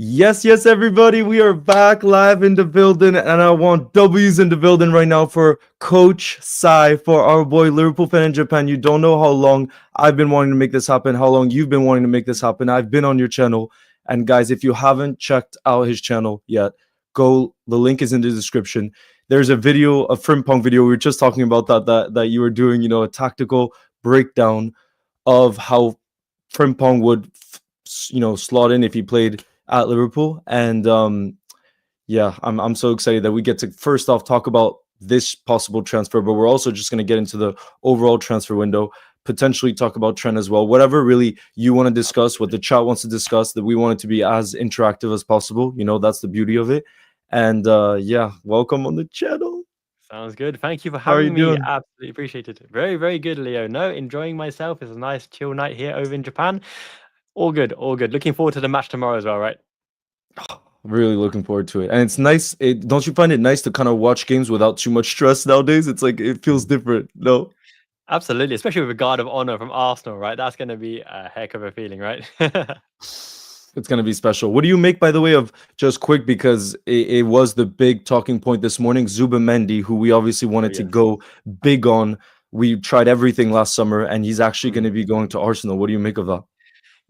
Yes, everybody. We are back live in the building, and I want W's in the building right now for Coach Sai, for our boy Liverpool fan in Japan. You don't know how long I've been wanting to make this happen, how long you've been wanting to make this happen. I've been on your channel, and guys, if you haven't checked out his channel yet, go. The link is in the description. There's a video, a Frimpong video. We were just talking about that you were doing, a tactical breakdown of how Frimpong would, slot in if he played at Liverpool. And yeah, I'm so excited that we get to first off talk about this possible transfer, but we're also just going to get into the overall transfer window, potentially talk about Trent as well. Whatever really you want to discuss, what the chat wants to discuss, that we want it to be as interactive as possible. That's the beauty of it. And yeah, welcome on the channel. Sounds good. Thank you for How are you having me. doing? Absolutely appreciate it. Very, very good, Leo. No, enjoying myself. It's a nice chill night here over in Japan. All good, all good. Looking forward to the match tomorrow as well, right? Really looking forward to it. And it's nice. Don't you find it nice to kind of watch games without too much stress nowadays? It's like it feels different. No? Absolutely, especially with a guard of honor from Arsenal, right? That's going to be a heck of a feeling, right? It's going to be special. What do you make, by the way, of just quick, because it was the big talking point this morning, Zubimendi, who we obviously wanted to go big on. We tried everything last summer, and he's actually going to be going to Arsenal. What do you make of that?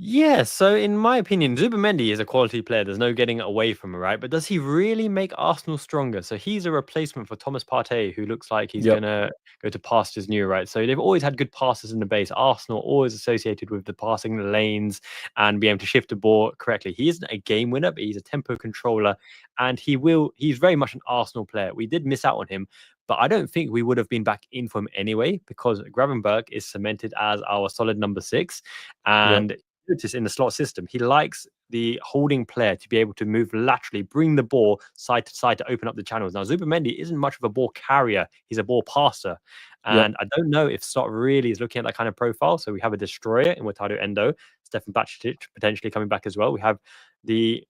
Yeah, so in my opinion, Zubimendi is a quality player. There's no getting away from him, right? But does he really make Arsenal stronger? So he's a replacement for Thomas Partey, who looks like he's going to go to pastures new, right? So they've always had good passes in the base. Arsenal always associated with the passing lanes and being able to shift the ball correctly. He isn't a game winner, but he's a tempo controller, and he's very much an Arsenal player. We did miss out on him, but I don't think we would have been back in for him anyway, because Gravenberch is cemented as our solid number 6. And notice in the slot system, he likes the holding player to be able to move laterally, bring the ball side to side to open up the channels. Now, Zubimendi isn't much of a ball carrier. He's a ball passer. And I don't know if Slot really is looking at that kind of profile. So we have a destroyer in Wataru Endo, Stefan Bacic potentially coming back as well. We have the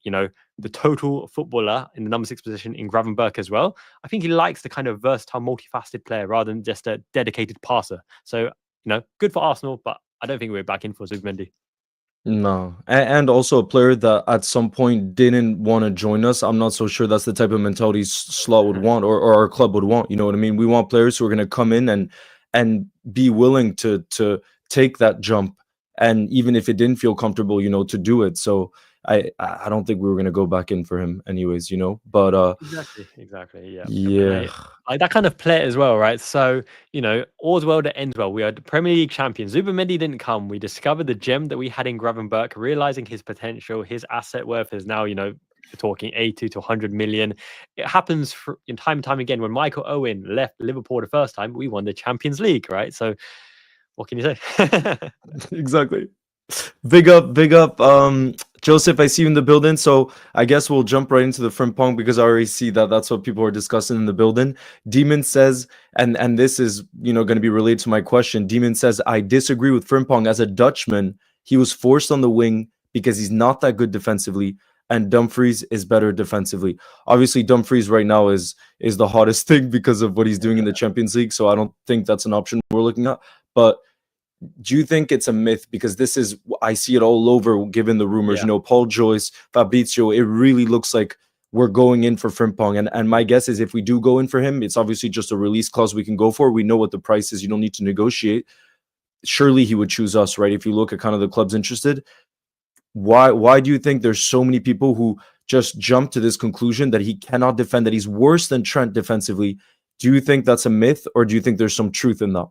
total footballer in the number 6 position in Gravenberch as well. I think he likes the kind of versatile, multifaceted player rather than just a dedicated passer. So, good for Arsenal, but I don't think we're back in for Zubimendi. No, and also a player that at some point didn't want to join us. I'm not so sure that's the type of mentality Slot would want, or our club would want. You know what I mean? We want players who are going to come in and be willing to take that jump, and even if it didn't feel comfortable, to do it. So I don't think we were going to go back in for him anyways, but exactly, yeah, like that kind of player as well, right? So all's well that ends well. We are the Premier League champions. Zubimendi didn't come. We discovered the gem that we had in Gravenberch, realizing his potential. His asset worth is now we're talking 80 to 100 million. It happens in time and time again. When Michael Owen left Liverpool the first time, we won the Champions League, right? So what can you say? Exactly. Big up. Joseph, I see you in the building, so I guess we'll jump right into the Frimpong, because I already see that's what people are discussing in the building. Demon says, and this is going to be related to my question. Demon says, I disagree with Frimpong. As a Dutchman, he was forced on the wing because he's not that good defensively, and Dumfries is better defensively. Obviously, Dumfries right now is the hottest thing because of what he's doing in the Champions League, so I don't think that's an option we're looking at. But do you think it's a myth? Because I see it all over, given the rumors, Paul Joyce, Fabrizio, it really looks like we're going in for Frimpong. And my guess is if we do go in for him, it's obviously just a release clause we can go for. We know what the price is. You don't need to negotiate. Surely he would choose us, right? If you look at kind of the clubs interested. Why do you think there's so many people who just jump to this conclusion that he cannot defend, that he's worse than Trent defensively? Do you think that's a myth, or do you think there's some truth in that?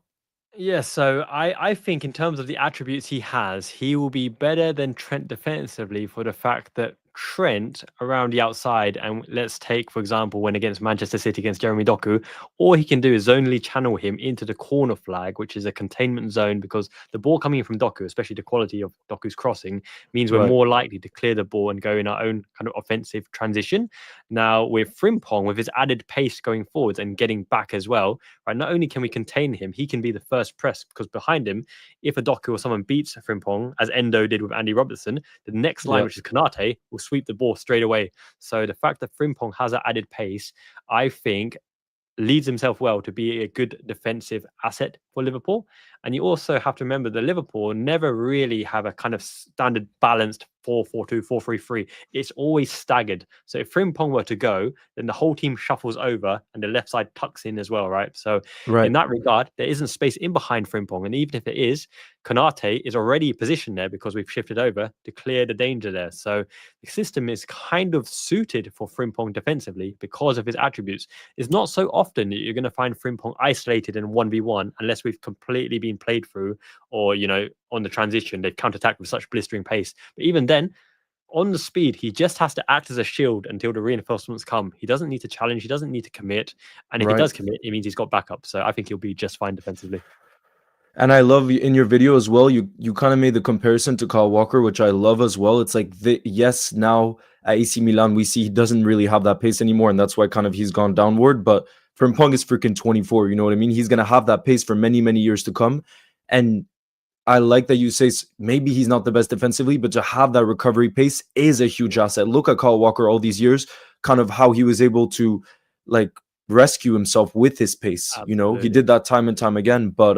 Yeah, so I think in terms of the attributes he has, he will be better than Trent defensively for the fact that Trent around the outside, and let's take, for example, when against Manchester City against Jeremy Doku, all he can do is zonally channel him into the corner flag, which is a containment zone, because the ball coming in from Doku, especially the quality of Doku's crossing, means we're more likely to clear the ball and go in our own kind of offensive transition. Now, with Frimpong, with his added pace going forwards and getting back as well, right, not only can we contain him, he can be the first press, because behind him, if a Doku or someone beats Frimpong, as Endo did with Andy Robertson, the next line, which is Konate, will sweep the ball straight away. So the fact that Frimpong has that added pace, I think, leads himself well to be a good defensive asset for Liverpool. And you also have to remember that Liverpool never really have a kind of standard balanced 4-4-2, 4-3-3. It's always staggered. So if Frimpong were to go, then the whole team shuffles over and the left side tucks in as well, right? So in that regard, there isn't space in behind Frimpong. And even if it is, Konate is already positioned there because we've shifted over to clear the danger there. So the system is kind of suited for Frimpong defensively because of his attributes. It's not so often that you're going to find Frimpong isolated in 1v1 unless we've completely been played through, or, you know, on the transition, they've counterattacked with such blistering pace. But even then, on the speed, he just has to act as a shield until the reinforcements come. He doesn't need to challenge, he doesn't need to commit. And if he does commit, it means he's got backup. So I think he'll be just fine defensively. And I love in your video as well, you kind of made the comparison to Kyle Walker, which I love as well. It's like, yes, now at AC Milan, we see he doesn't really have that pace anymore, and that's why kind of he's gone downward. But Frimpong is freaking 24, you know what I mean? He's going to have that pace for many, many years to come. And I like that you say maybe he's not the best defensively, but to have that recovery pace is a huge asset. Look at Kyle Walker all these years, kind of how he was able to like rescue himself with his pace. Absolutely. You know, he did that time and time again. But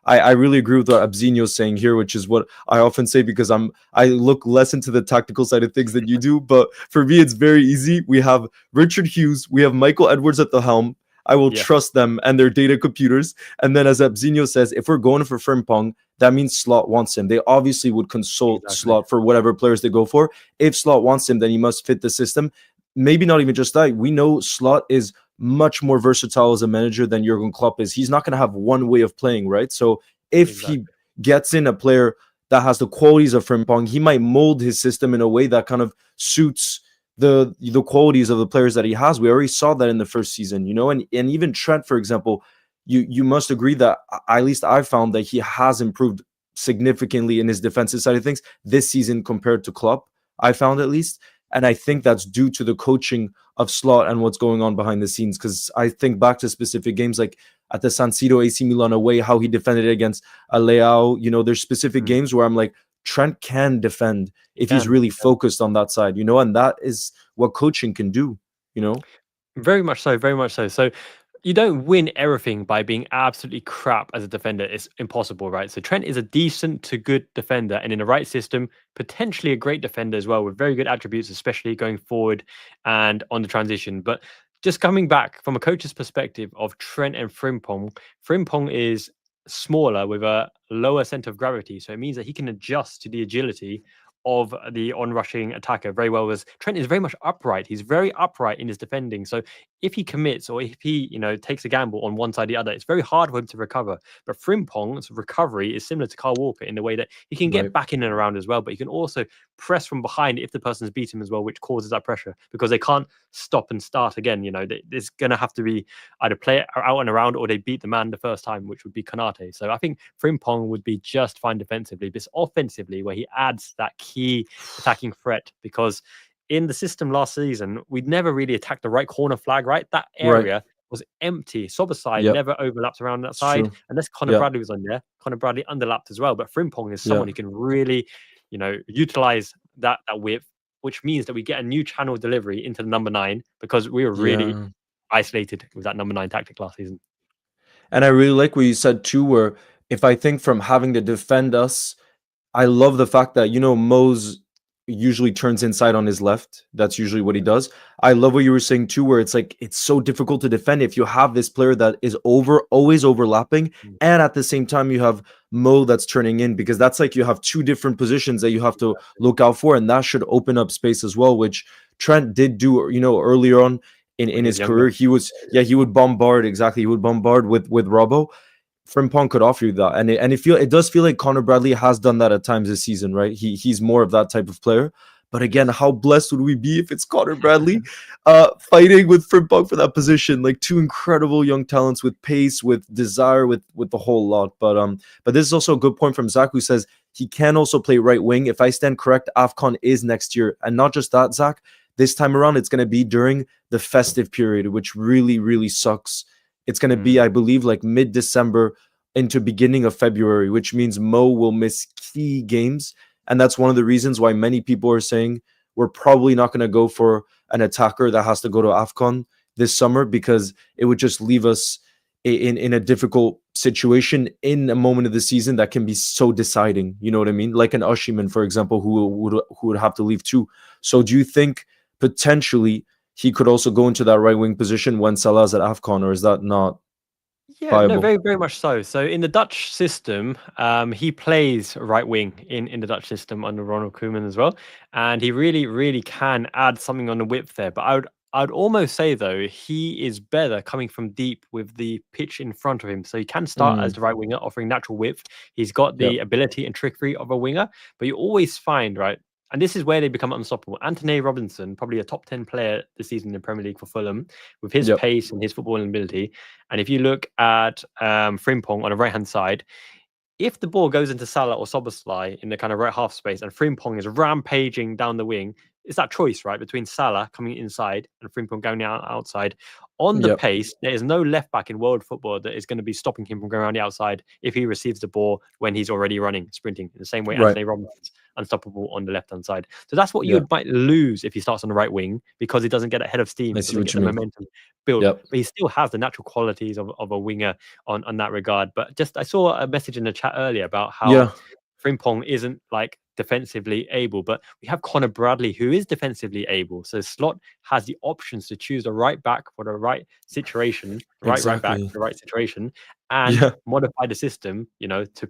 I really agree with what Abzinho's saying here, which is what I often say because I look less into the tactical side of things than you do. But for me, it's very easy. We have Richard Hughes, we have Michael Edwards at the helm. I will trust them and their data computers. And then as Abzinho says, if we're going for Frimpong, that means Slot wants him. They obviously would consult Slot for whatever players they go for. If Slot wants him, then he must fit the system. Maybe not even just that. We know Slot is much more versatile as a manager than Jurgen Klopp is. He's not going to have one way of playing, right? So if he gets in a player that has the qualities of Frimpong, he might mold his system in a way that kind of suits the qualities of the players that he has. We already saw that in the first season, you know, and even Trent, for example, you must agree that at least I found that he has improved significantly in his defensive side of things this season compared to Klopp, I found at least. And I think that's due to the coaching of Slot and what's going on behind the scenes. Because I think back to specific games like at the San Siro AC Milan away, how he defended against Leao. You know, there's specific games where I'm like, Trent can defend if he's really focused on that side, you know, and that is what coaching can do, you know? Very much so, very much so. So you don't win everything by being absolutely crap as a defender. It's impossible, right? So Trent is a decent to good defender, and in the right system, potentially a great defender as well, with very good attributes, especially going forward and on the transition. But just coming back from a coach's perspective of Trent and Frimpong, Frimpong is smaller with a lower center of gravity. So it means that he can adjust to the agility of the on-rushing attacker very well. As Trent is very much upright. He's very upright in his defending. So if he commits or if he, you know, takes a gamble on one side or the other, it's very hard for him to recover. But Frimpong's recovery is similar to Kyle Walker in the way that he can get back in and around as well, but he can also press from behind if the person's beat him as well, which causes that pressure because they can't stop and start again. You know, there's going to have to be either play it out and around or they beat the man the first time, which would be Konate. So I think Frimpong would be just fine defensively, but it's offensively where he adds that key attacking threat, because in the system last season, we'd never really attacked the right corner flag, right? That area was empty. Soberside never overlapped around that side. Unless Conor Bradley was on there. Conor Bradley underlapped as well. But Frimpong is someone who can really, you know, utilize that width, which means that we get a new channel delivery into the number 9 because we were really isolated with that number 9 tactic last season. And I really like what you said too, where if I think from having to defend us, I love the fact that, you know, Mo's usually turns inside on his left. That's usually what he does. I love what you were saying too, where it's like, it's so difficult to defend if you have this player that is always overlapping. And at the same time, you have Mo that's turning in, because that's like, you have two different positions that you have to look out for. And that should open up space as well, which Trent did do, you know, earlier on in his career. He would bombard. Exactly. He would bombard with Robbo. Frimpong could offer you that, and it does feel like Conor Bradley has done that at times this season, right? He's more of that type of player. But again, how blessed would we be if it's Conor Bradley fighting with Frimpong for that position? Like two incredible young talents with pace, with desire, with the whole lot. But this is also a good point from Zach, who says he can also play right wing. If I stand correct, AFCON is next year, and not just that, Zach. This time around, it's going to be during the festive period, which really, really sucks. It's going to be, I believe, like mid-December into beginning of February, which means Mo will miss key games. And that's one of the reasons why many people are saying we're probably not going to go for an attacker that has to go to AFCON this summer, because it would just leave us in a difficult situation in a moment of the season that can be so deciding. You know what I mean? Like an Osimhen, for example, who would have to leave too. So do you think potentially he could also go into that right wing position when Salah's at AFCON, or is that not Yeah, no, viable? very, very much so. So in the Dutch system, he plays right wing in the Dutch system under Ronald Koeman as well, and he really, really can add something on the width there. But I would almost say though he is better coming from deep with the pitch in front of him. So he can start as the right winger, offering natural width. He's got the Yep. ability and trickery of a winger, but you always find right. And this is where they become unstoppable. Anthony Robinson, probably a top 10 player this season in the Premier League for Fulham, with his Yep. pace and his footballing ability. And if you look at Frimpong on the right-hand side, if the ball goes into Salah or Szoboszlai in the kind of right half space and Frimpong is rampaging down the wing, it's that choice, right, between Salah coming inside and Frimpong going outside. On the Yep. pace, there is no left back in world football that is going to be stopping him from going around the outside if he receives the ball when he's already running, sprinting. In the same way, Right. Anthony Robinson's unstoppable on the left-hand side. So that's what Yeah. you might lose if he starts on the right wing because he doesn't get ahead of steam, I he see doesn't what get you the mean. momentum build. Yep. But he still has the natural qualities of a winger on that regard. But just I saw a message in the chat earlier about how Yeah. Frimpong isn't like defensively able, but we have Connor Bradley who is defensively able. So Slot has the options to choose the right back for the right situation, right back Exactly. for the right situation, and Yeah. modify the system, to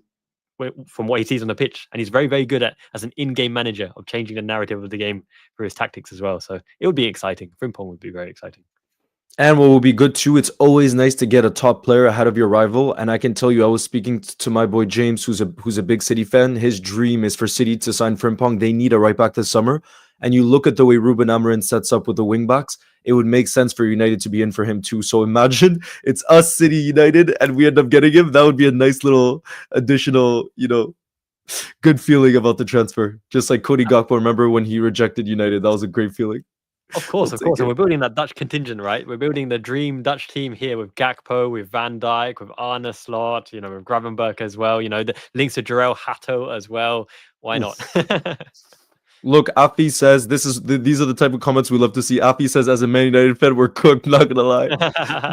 from what he sees on the pitch. And he's very, very good at as an in-game manager of changing the narrative of the game through his tactics as well. So it would be exciting. Frimpong would be very exciting. And what will be good too, it's always nice to get a top player ahead of your rival. And I can tell you, I was speaking to my boy James, who's a big City fan. His dream is for City to sign Frimpong. They need a right back this summer. And you look at the way Ruben Amorim sets up with the wing backs, it would make sense for United to be in for him too. So imagine it's us, City United, and we end up getting him. That would be a nice little additional, good feeling about the transfer. Just like Cody Gakpo, remember when he rejected United? That was a great feeling. Of course, We'll of course. take And it. we're building that Dutch contingent, right? We're building the dream Dutch team here with Gakpo, with Van Dijk, with Arne Slot, with Gravenberch as well. The links to Jarell Hatto as well. Why not? Look, Afi says these are the type of comments we love to see. Afi says, as a Man United fan, we're cooked. Not gonna lie,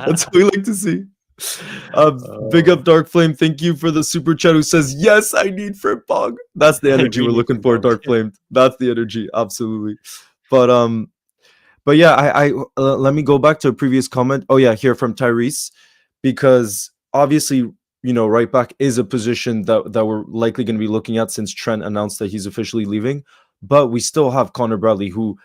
that's what we like to see. Big up Dark Flame. Thank you for the super chat. Who says, yes, I need Frimpong. That's the energy We we're need looking for, Frimpong. Dark Flame. That's the energy, absolutely. But yeah, I let me go back to a previous comment. Oh yeah, here from Tyrese, because obviously right back is a position that we're likely going to be looking at since Trent announced that he's officially leaving. But we still have Connor Bradley, who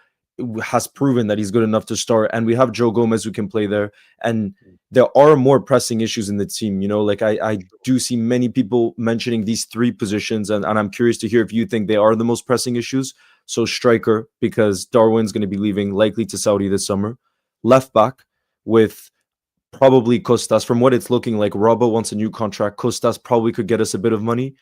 has proven that he's good enough to start, and we have Joe Gomez who can play there. And there are more pressing issues in the team. Like I do see many people mentioning these three positions, and I'm curious to hear if you think they are the most pressing issues. So striker, because Darwin's going to be leaving likely to Saudi this summer. Left back with probably Costas. From what it's looking like, Robbo wants a new contract. Costas probably could get us a bit of money,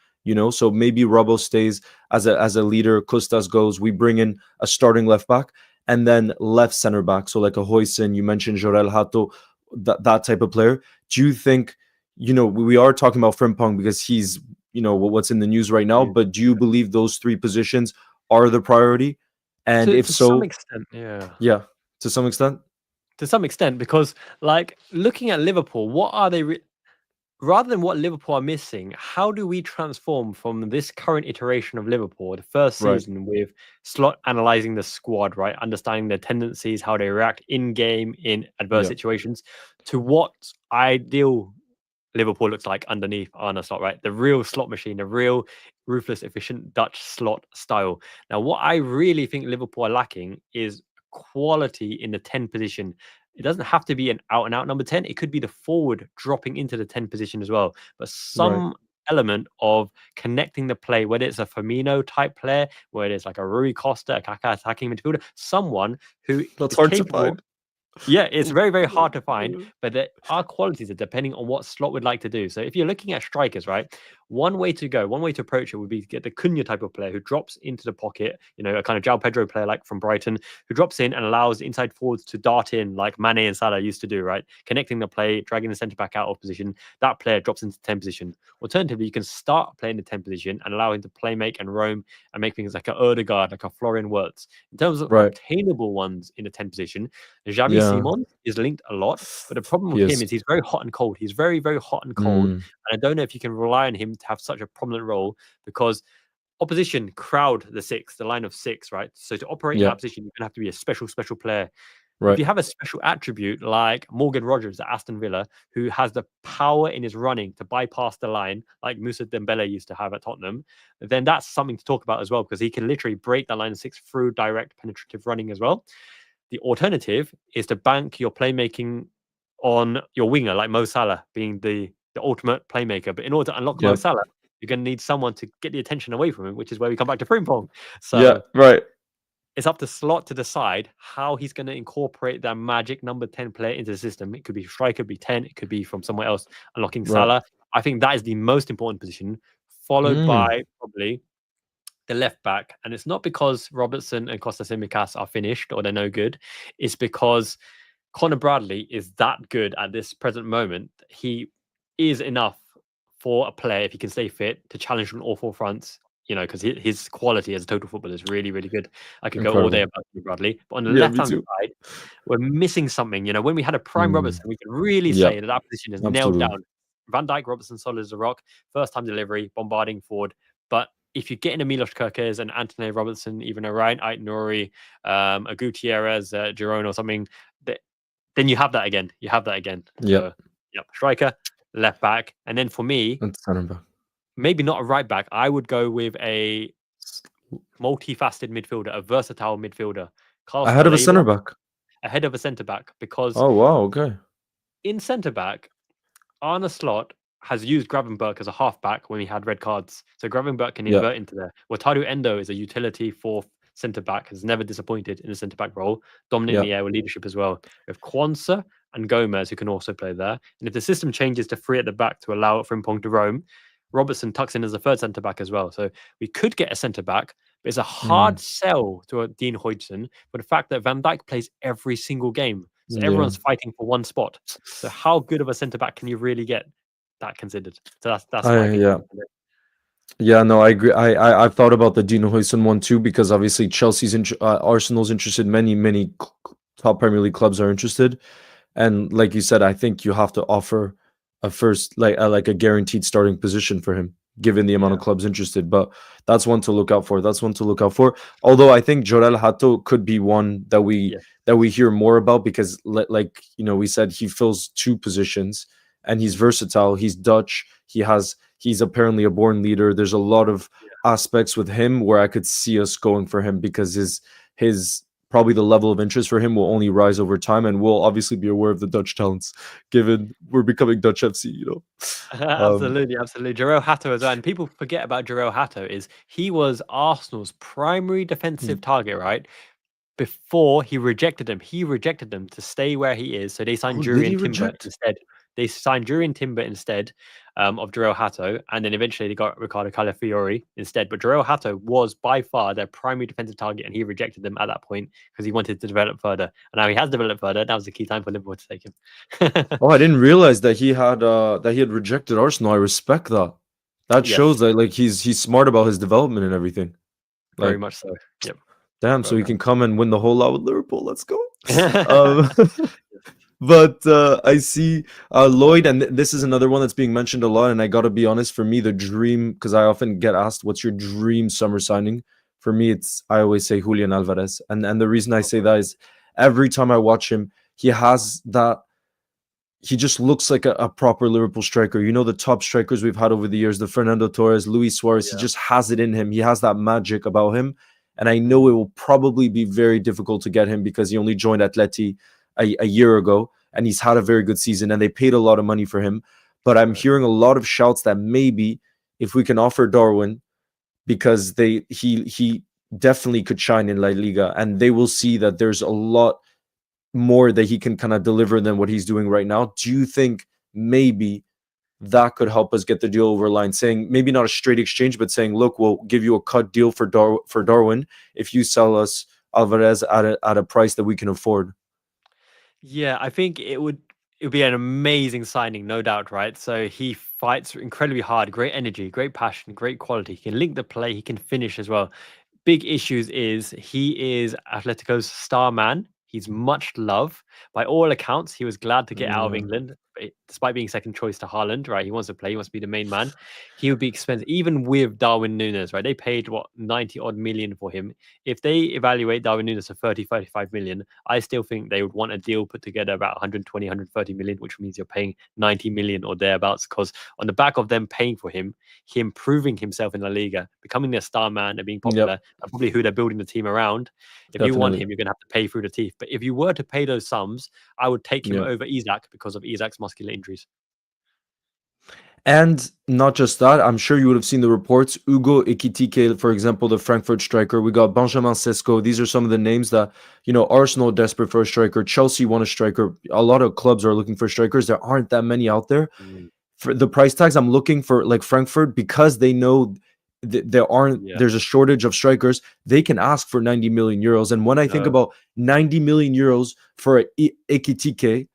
so maybe Robbo stays as a leader. Costas goes. We bring in a starting left back and then left center back. So like a Hoyson, you mentioned Jorel Hato, that type of player. Do you think, we are talking about Frimpong because he's, what's in the news right now, but do you believe those three positions are the priority? And if To some so, extent, yeah. Yeah, to some extent. To some extent, because like looking at Liverpool, what are they rather than what Liverpool are missing? How do we transform from this current iteration of Liverpool, the first Right. season, with Slot analyzing the squad, right, understanding their tendencies, how they react in game in adverse situations, to what ideal Liverpool looks like underneath Arne Slot, right? The real slot machine, the real ruthless, efficient Dutch slot style. Now, what I really think Liverpool are lacking is quality in the 10 position. It doesn't have to be an out and out number 10. It could be the forward dropping into the 10 position as well. But some element of connecting the play, whether it's a Firmino type player, whether it's like a Rui Costa, a Kaká attacking midfielder, someone who That's is hard capable. to find. Yeah, it's very, very hard to find, but there are qualities that depending on what Slot would like to do. So if you're looking at strikers, right, one way to approach it would be to get the Cunha type of player who drops into the pocket, a kind of João Pedro player like from Brighton, who drops in and allows inside forwards to dart in like Mane and Salah used to do, right? Connecting the play, dragging the centre back out of position. That player drops into 10 position. Alternatively, you can start playing the 10 position and allow him to play, make and roam and make things like a Odegaard, like a Florian Wirtz. In terms of obtainable ones in the 10 position, Xavi Simon is linked a lot, but the problem with him is he's very hot and cold. He's very, very hot and cold. And I don't know if you can rely on him to have such a prominent role because opposition crowd the line of 6, right? So to operate in that position, you're going to have to be a special player. Right. If you have a special attribute like Morgan Rogers at Aston Villa, who has the power in his running to bypass the line, like Moussa Dembele used to have at Tottenham, then that's something to talk about as well, because he can literally break the line of 6 through direct penetrative running as well. The alternative is to bank your playmaking on your winger, like Mo Salah being the ultimate playmaker. But in order to unlock Mo Salah, you're going to need someone to get the attention away from him, which is where we come back to Frimpong. So it's up to Slot to decide how he's going to incorporate that magic number 10 player into the system. It could be striker, could be 10, it could be from somewhere else unlocking Salah. I think that is the most important position, followed by probably the left back. And it's not because Robertson and Costa Simicas are finished or they're no good. It's because Connor Bradley is that good at this present moment. He is enough for a player, if he can stay fit, to challenge on all 4 fronts. You know, because his quality as a total footballer is really, really good. I could go all day about Bradley. But on the left-hand side, we're missing something. You know, when we had a prime Robertson, we can really say that position is nailed down. Van Dijk, Robertson, solid as a rock. First-time delivery, bombarding forward. But if you get into Milos Kerkez and Anthony Robertson, even a Ryan Ait-Nouri, a Gutierrez, Girona or something, then you have that again. So, striker, left back. And then for me, maybe not a right back. I would go with a multifaceted midfielder, a versatile midfielder. Ahead of a centre back. Ahead of a centre back, because in centre back, Arne Slot has used Gravenberch as a half back when he had red cards. So Gravenberch can invert into there. Wataru Endo is a utility fourth centre back, has never disappointed in a centre back role, dominant in the air with leadership as well. We have Kwanzaa and Gomez who can also play there. And if the system changes to 3 at the back to allow Frimpong to roam, Robertson tucks in as a third centre back as well. So we could get a centre back, but it's a hard sell to a Dean Huijsen for the fact that Van Dijk plays every single game. So everyone's fighting for one spot. So how good of a centre back can you really get, that considered? So that's my opinion. Yeah, no, I agree. I've thought about the Dean Huijsen one too, because obviously Arsenal's interested. Many top Premier League clubs are interested, and like you said, I think you have to offer a first, like a guaranteed starting position for him, given the amount of clubs interested. But that's one to look out for. Although I think Jorel Hato could be one that we hear more about, because like we said, he fills 2 positions and he's versatile. He's Dutch. He's apparently a born leader. There's a lot of aspects with him where I could see us going for him, because his probably the level of interest for him will only rise over time, and we'll obviously be aware of the Dutch talents, given we're becoming Dutch FC, Absolutely. Jorel Hato as well. And people forget about Jorel Hato is he was Arsenal's primary defensive target, right? Before he rejected them to stay where he is. So they signed Jurriën Timber instead. They signed Jurriën Timber instead of Jorel Hato, and then eventually they got Ricardo Calafiori instead. But Jorel Hato was by far their primary defensive target, and he rejected them at that point because he wanted to develop further. And now he has developed further. That was the key time for Liverpool to take him. I didn't realize that he had rejected Arsenal. I respect that. That shows that he's smart about his development and everything. Very much so. Yep. Damn, so he can come and win the whole lot with Liverpool. Let's go. But I see Lloyd, and this is another one that's being mentioned a lot. And I got to be honest, for me, the dream, because I often get asked, what's your dream summer signing? For me, I always say Julian Alvarez. And the reason I say that is every time I watch him, he just looks like a proper Liverpool striker. The top strikers we've had over the years, the Fernando Torres, Luis Suarez, he just has it in him. He has that magic about him. And I know it will probably be very difficult to get him because he only joined Atleti a year ago, and he's had a very good season, and they paid a lot of money for him. But I'm hearing a lot of shouts that maybe if we can offer Darwin, because he definitely could shine in La Liga, and they will see that there's a lot more that he can kind of deliver than what he's doing right now. Do you think maybe that could help us get the deal over the line, saying maybe not a straight exchange, but saying, look, we'll give you a cut deal for Darwin if you sell us Alvarez at a price that we can afford? Yeah, I think it would be an amazing signing, no doubt, right? So he fights incredibly hard, great energy, great passion, great quality. He can link the play, he can finish as well. Big issues is he is Atletico's star man. He's much loved. By all accounts, he was glad to get out of Yeah. England, despite being second choice to Haaland, right? He wants to play, he wants to be the main man. He would be expensive, even with Darwin Nunez, right? They paid, 90 odd million for him. If they evaluate Darwin Nunez for 30, 35 million, I still think they would want a deal put together about 120, 130 million, which means you're paying 90 million or thereabouts, because on the back of them paying for him proving himself in La Liga, becoming their star man and being popular, Yep. and probably who they're building the team around. If you want Definitely. him, you're going to have to pay through the teeth. But if you were to pay those sums, I would take him Yeah. over Isak because of Isak's muscular injuries. And not just that, I'm sure you would have seen the reports. Ugo Ekitike, for example, the Frankfurt striker. We got Benjamin Sesko. These are some of the names that, Arsenal desperate for a striker. Chelsea want a striker. A lot of clubs are looking for strikers. There aren't that many out there. For the price tags, I'm looking for like Frankfurt, because they know there's a shortage of strikers. They can ask for 90 million euros. And when I think about 90 million euros for Ekitike,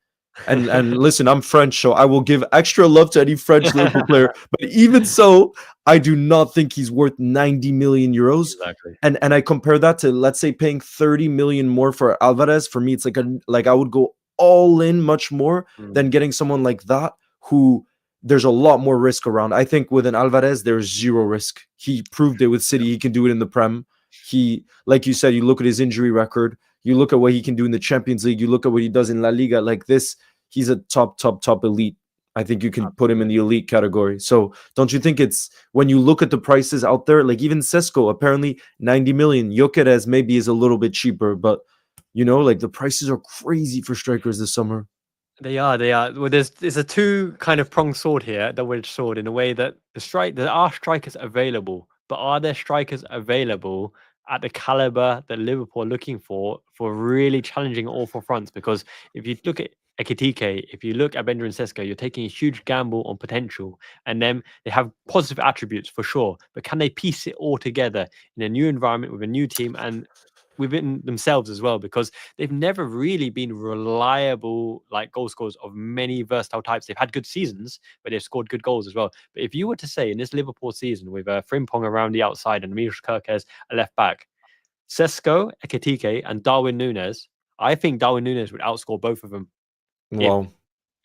and listen, I'm French, so I will give extra love to any French Liverpool player. But even so, I do not think he's worth 90 million euros. Exactly. And I compare that to, let's say, paying 30 million more for Alvarez. For me, it's like I would go all in much more than getting someone like that, who there's a lot more risk around. I think with an Alvarez, there's zero risk. He proved it with City. He can do it in the Prem. He, like you said, you look at his injury record. You look at what he can do in the Champions League. You look at what he does in La Liga. Like this, he's a top elite. I think you can put him in the elite category. So don't you think it's, when you look at the prices out there, like even Sesko, apparently 90 million. Gyökeres maybe is a little bit cheaper, but like the prices are crazy for strikers this summer. They are. Well, there's a two kind of pronged sword here, double-edged sword, in a way that there are strikers available, but are there strikers available at the caliber that Liverpool are looking for really challenging all four fronts? Because if you look at Ekitike, if you look at Benjamin Sesko, you're taking a huge gamble on potential, and then they have positive attributes for sure, but can they piece it all together in a new environment with a new team and within themselves as well? Because they've never really been reliable like goal scorers of many versatile types. They've had good seasons, but they've scored good goals as well. But if you were to say in this Liverpool season, with Frimpong around the outside and Milos Kerkez a left back, Sesko, Ekitike, and Darwin Nunez, I think Darwin Nunez would outscore both of them. Wow.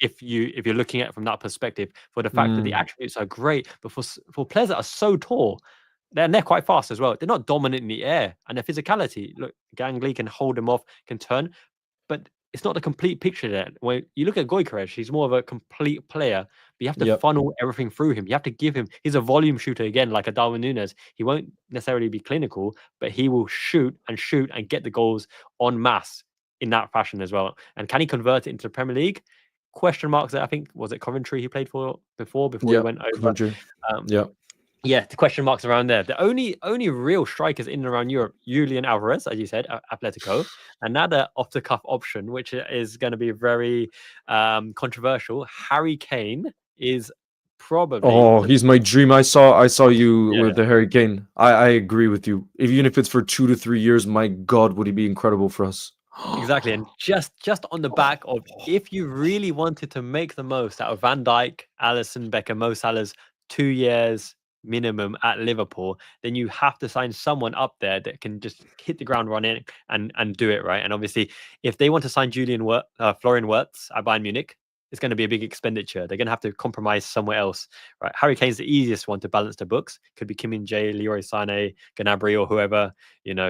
If you're looking at it from that perspective, for the fact that the attributes are great, but for players that are so tall, they're quite fast as well. They're not dominant in the air, and their physicality. Look, Gangly can hold them off, can turn, but it's not the complete picture there. When you look at Gyökeres, he's more of a complete player, but you have to funnel everything through him. You have to give him. He's a volume shooter again, like a Darwin Nunez. He won't necessarily be clinical, but he will shoot and get the goals en masse in that fashion as well. And can he convert it into the Premier League? Question marks there. I think, was it Coventry he played for before he went over? Coventry. Yeah, the question marks around there. The only real strikers in and around Europe, Julian Alvarez, as you said, Atletico. Another off-the-cuff option, which is going to be very controversial. Harry Kane is probably... Oh, he's my dream. I saw you with the Harry Kane. I agree with you. Even if it's for 2 to 3 years, my God, would he be incredible for us. Exactly. And just on the back of, if you really wanted to make the most out of Van Dijk, Alisson, Beckham, Mo Salah's 2 years minimum at Liverpool, then you have to sign someone up there that can just hit the ground running and do it, right? And obviously, if they want to sign Florian Wirtz at Bayern Munich, it's going to be a big expenditure. They're going to have to compromise somewhere else, right? Harry Kane's the easiest one to balance the books. Could be Kim Min-jae, Leroy Sané, Gnabry, or whoever,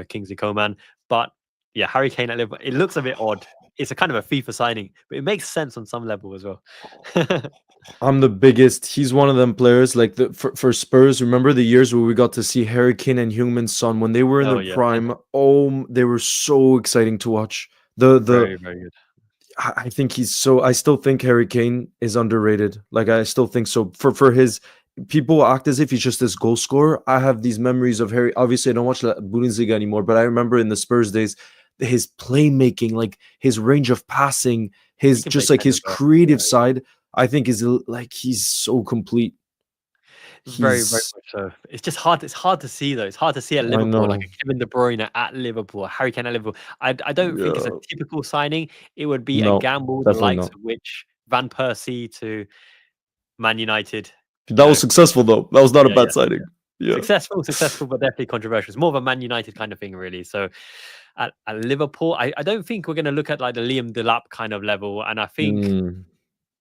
Kingsley Coman. But yeah, Harry Kane at Liverpool, it looks a bit odd. It's a kind of a FIFA signing, but it makes sense on some level as well. I'm the biggest. He's one of them players. Like for Spurs, remember the years where we got to see Harry Kane and Heung-min Son when they were in their prime? Oh, they were so exciting to watch. Very, very good. I think I still think Harry Kane is underrated. Like I still think so. For his, people act as if he's just this goal scorer. I have these memories of Harry. Obviously, I don't watch Bundesliga anymore, but I remember in the Spurs days, his playmaking, like his range of passing, his creative side, I think is like he's so complete. Very, very much so. It's just hard. It's hard to see though. It's hard to see at Liverpool, like a Kevin De Bruyne at Liverpool, Harry Kane at Liverpool. I don't think it's a typical signing. It would be a gamble, the likes of which Van Persie to Man United. That was successful though. That was not a bad signing. Yeah. Successful, but definitely controversial. It's more of a Man United kind of thing, really. So at Liverpool, I don't think we're going to look at like the Liam Delap kind of level. And I think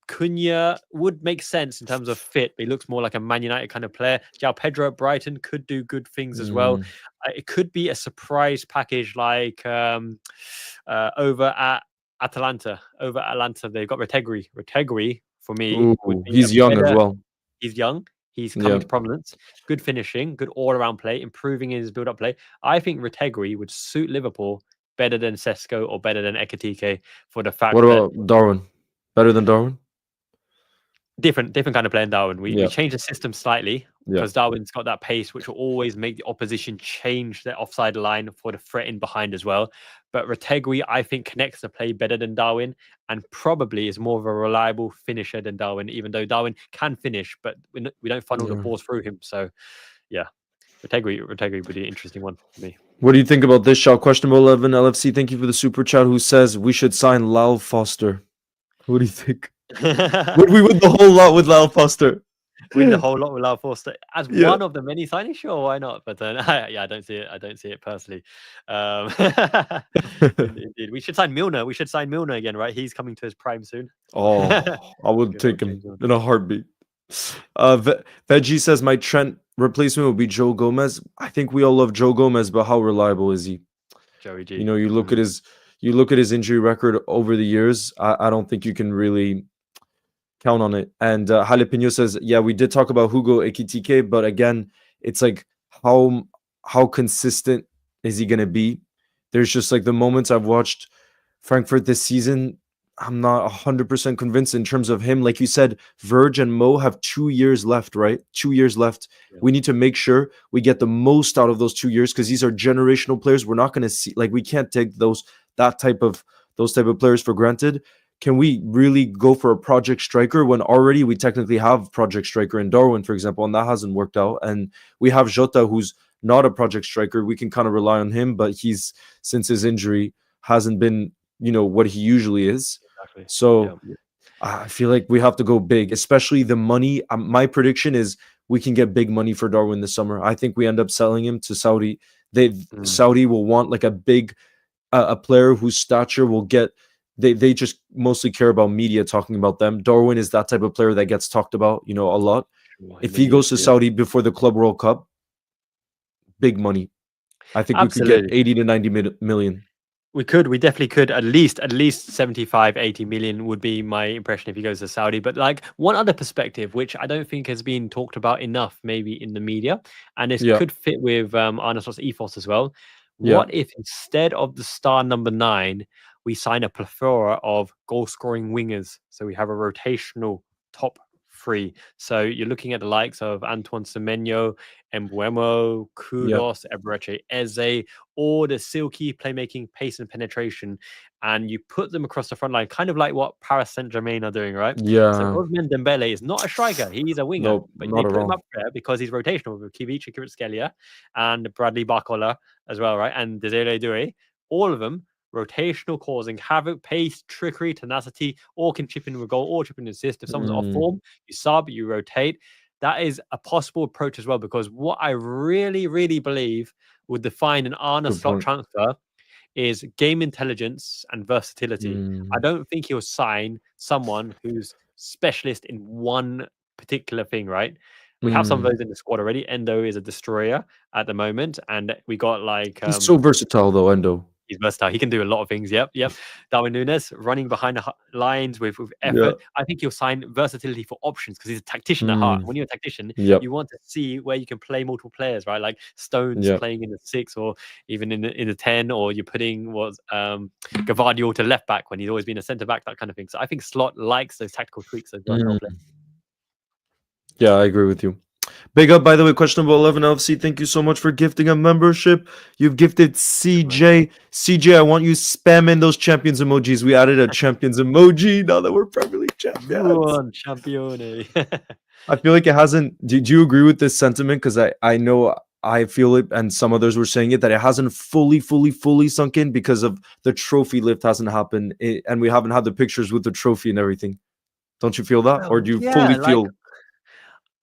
Cunha would make sense in terms of fit, but he looks more like a Man United kind of player. João Pedro at Brighton could do good things as well. It could be a surprise package like over at Atalanta. Over at Atalanta, they've got Retegui. Retegui, for me, would be he's young as well. He's young. He's coming to prominence. Good finishing, good all-around play, improving his build-up play. I think Retegui would suit Liverpool better than Sesko or better than Ekitike for the fact What about Darwin? Better than Darwin? Different kind of play in Darwin. We changed the system slightly because Darwin's got that pace, which will always make the opposition change their offside line for the threat in behind as well. But Retegui, I think, connects the play better than Darwin and probably is more of a reliable finisher than Darwin, even though Darwin can finish, but we don't funnel the balls through him. So, yeah, Retegui would be an interesting one for me. What do you think about this shot? Questionable 11 LFC, thank you for the super chat, who says we should sign Lyle Foster. What do you think? Would we win the whole lot with Lyle Foster? Win the whole lot with Lyle Foster as one of the many signings? Sure, why not? But I don't see it. I don't see it personally. Indeed. We should sign Milner. We should sign Milner again, right? He's coming to his prime soon. Oh, I would take him in a heartbeat. Veggie says my Trent replacement will be Joe Gomez. I think we all love Joe Gomez, but how reliable is he? Joey G. You know, you look at his injury record over the years. I don't think you can really count on it. And Jalapeno says, yeah, we did talk about Hugo Ekitike, but again, it's like how consistent is he going to be? There's just like the moments I've watched Frankfurt this season, I'm not 100% convinced in terms of him. Like you said, Verge and Mo have 2 years left, right? 2 years left. Yeah. We need to make sure we get the most out of those 2 years because these are generational players. We're not going to see, like, we can't take those type of players for granted. Can we really go for a project striker when already we technically have project striker in Darwin, for example, and that hasn't worked out? And we have Jota, who's not a project striker. We can kind of rely on him, but he's, since his injury, hasn't been, you know, what he usually is. Exactly. So I feel like we have to go big, especially the money. My prediction is we can get big money for Darwin this summer. I think we end up selling him to Saudi. Saudi will want like a big, a player whose stature will get. They just mostly care about media talking about them. Darwin is that type of player that gets talked about, you know, a lot. If he goes to Saudi before the Club World Cup, big money. I think we could get 80 to 90 million. We definitely could. At least 75, 80 million would be my impression if he goes to Saudi. But like one other perspective, which I don't think has been talked about enough, maybe in the media, and this could fit with Arne Slott's ethos as well. What if instead of the star number 9, we sign a plethora of goal-scoring wingers? So we have a rotational top 3. So you're looking at the likes of Antoine Semenyo, Mbeumo, Koulos, Eberechi Eze, all the silky playmaking, pace and penetration, and you put them across the front line, kind of like what Paris Saint-Germain are doing, right? Yeah. So Ousmane Dembele is not a striker; he's a winger, but they put him up there because he's rotational with Kivic Kvaratskhelia and Bradley Barcola as well, right? And Desiree Doué, all of them rotational, causing havoc, pace, trickery, tenacity, or can chip in with a goal, or chip in an assist. If someone's off form, you sub, you rotate. That is a possible approach as well, because what I really, really believe would define an Arne Slot transfer is game intelligence and versatility. I don't think he'll sign someone who's specialist in one particular thing, right? We have some of those in the squad already. Endo is a destroyer at the moment, and we got like... he's so versatile though, Endo. He's versatile. He can do a lot of things. Yep. Darwin Nunez running behind the lines with effort. I think he'll sign versatility for options because he's a tactician at heart. When you're a tactician, you want to see where you can play multiple players, right? Like Stones playing in the 6 or even in the 10, or you're putting Gavardio to left back when he's always been a centre back, that kind of thing. So I think Slot likes those tactical tweaks. Yeah, I agree with you. Big up, by the way, questionable 11 LFC. Thank you so much for gifting a membership. You've gifted CJ. CJ, I want you spamming those champions emojis. We added a champions emoji now that we're Premier League champions. Champione. I feel like it hasn't. Do you agree with this sentiment? Because I know I feel it, and some others were saying it, that it hasn't fully sunk in because of the trophy lift hasn't happened, and we haven't had the pictures with the trophy and everything. Don't you feel that? Or do you fully feel...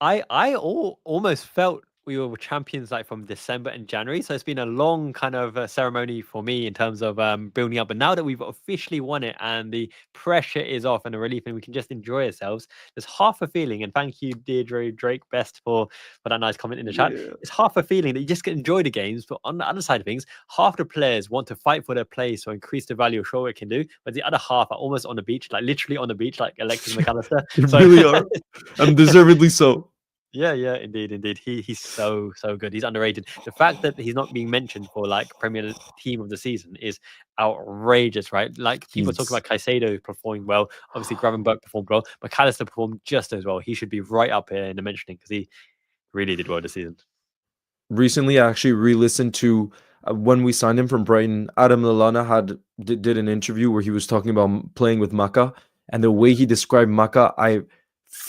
I almost felt we were champions like from December and January. So it's been a long kind of ceremony for me in terms of building up. But now that we've officially won it and the pressure is off and a relief and we can just enjoy ourselves, there's half a feeling, and thank you, Deirdre Drake Best, for that nice comment in the chat. Yeah. It's half a feeling that you just get enjoy the games. But on the other side of things, half the players want to fight for their place or increase the value of show what it can do. But the other half are almost on the beach, like literally on the beach, like Alexis McAllister. They So really are. And deservedly so. yeah, indeed. He's so good. He's underrated. The fact that he's not being mentioned for like Premier Team of the Season is outrageous, right? Like people talk about Caicedo performing well. Obviously, Gravenberch performed well, but McAllister performed just as well. He should be right up here in the mentioning because he really did well this season. Recently, I actually re-listened to when we signed him from Brighton. Adam Lallana did an interview where he was talking about playing with Maka, and the way he described Maka,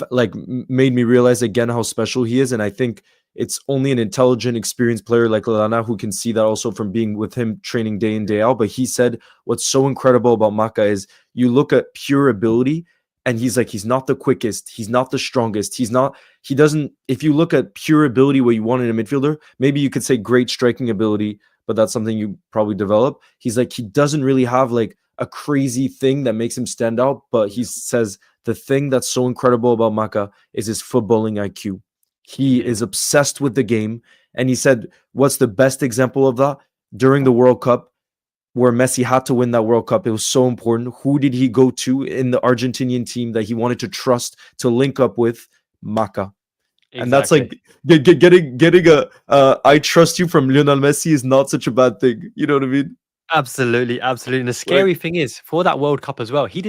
made me realize again how special he is. And I think it's only an intelligent, experienced player like Lallana who can see that also from being with him training day in, day out. But he said what's so incredible about Maka is you look at pure ability and he's not the quickest, he's not the strongest, if you look at pure ability, what you want in a midfielder, maybe you could say great striking ability, but that's something you probably develop. He doesn't really have like a crazy thing that makes him stand out, but he says the thing that's so incredible about Maka is his footballing IQ. He is obsessed with the game. And he said, what's the best example of that? During the World Cup, where Messi had to win that World Cup, it was so important. Who did he go to in the Argentinian team that he wanted to trust to link up with? Maka. Exactly. And that's like getting a I trust you from Lionel Messi is not such a bad thing. You know what I mean? Absolutely. And the scary thing is, for that World Cup as well, he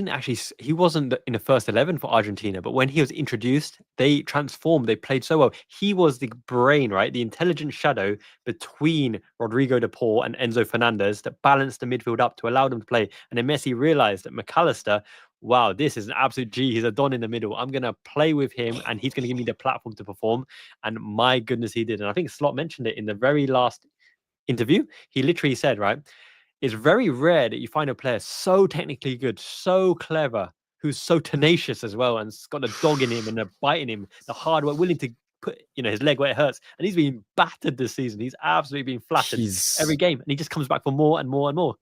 wasn't in the first 11 for Argentina, but when he was introduced, they transformed, they played so well. He was the brain, right? The intelligent shadow between Rodrygo de Paul and Enzo Fernandez that balanced the midfield up to allow them to play. And then Messi realized that McAllister, wow, this is an absolute G. He's a don in the middle. I'm going to play with him and he's going to give me the platform to perform. And my goodness, he did. And I think Slot mentioned it in the very last interview. He literally said, right, it's very rare that you find a player so technically good, so clever, who's so tenacious as well, and's got a dog in him and a bite in him, the hard work, willing to put his leg where it hurts. And he's been battered this season. He's absolutely been flattered every game, and he just comes back for more and more and more.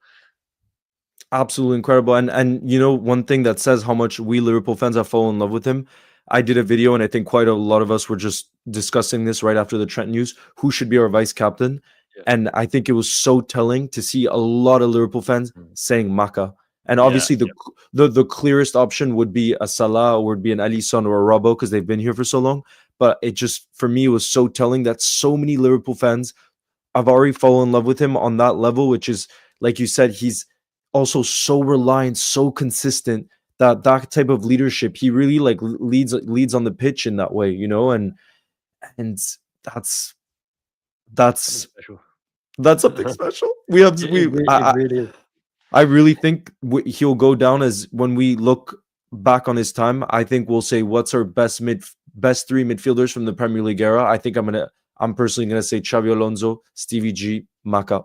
Absolutely incredible. And one thing that says how much we Liverpool fans have fallen in love with him. I did a video, and I think quite a lot of us were just discussing this right after the Trent news. Who should be our vice captain? Yeah. And I think it was so telling to see a lot of Liverpool fans saying Maka. And obviously the clearest option would be a Salah or would be an Alisson or a Robbo because they've been here for so long. But it just, for me, it was so telling that so many Liverpool fans have already fallen in love with him on that level, which is, like you said, he's also so reliant, so consistent, that type of leadership, he really leads on the pitch in that way, and that's something special. I really think he'll go down as, when we look back on his time, I think we'll say what's our best three midfielders from the Premier League era. I think I'm personally gonna say Xabi Alonso, Stevie G, Maka.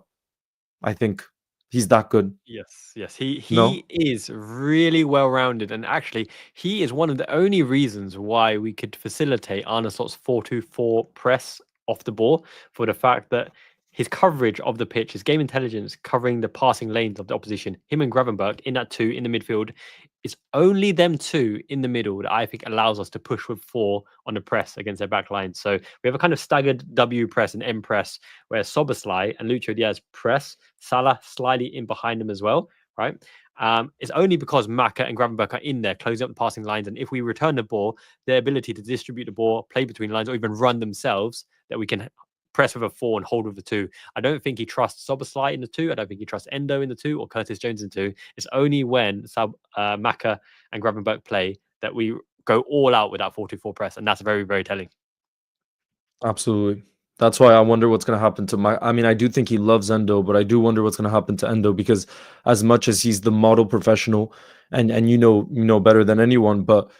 I think he's that good. Yes. He is really well-rounded, and actually he is one of the only reasons why we could facilitate Arne Slot's 4-2-4 press off the ball, for the fact that his coverage of the pitch, his game intelligence, covering the passing lanes of the opposition, him and Gravenberch in that two in the midfield, it's only them two in the middle that I think allows us to push with four on the press against their back line. So we have a kind of staggered W press and M press, where Szoboszlai and Lucho Diaz press, Salah slightly in behind them as well, right? It's only because Maka and Gravenberch are in there closing up the passing lines, and if we return the ball, their ability to distribute the ball, play between lines, or even run themselves, that we can press with a 4 and hold with a 2. I don't think he trusts Szoboszlai in the 2. I don't think he trusts Endo in the 2 or Curtis Jones in 2. It's only when Maka and Gravenberch play that we go all out with that 4-2-4 press, and that's very, very telling. Absolutely. That's why I wonder what's going to happen to I do think he loves Endo, but I do wonder what's going to happen to Endo, because as much as he's the model professional, and you know better than anyone, but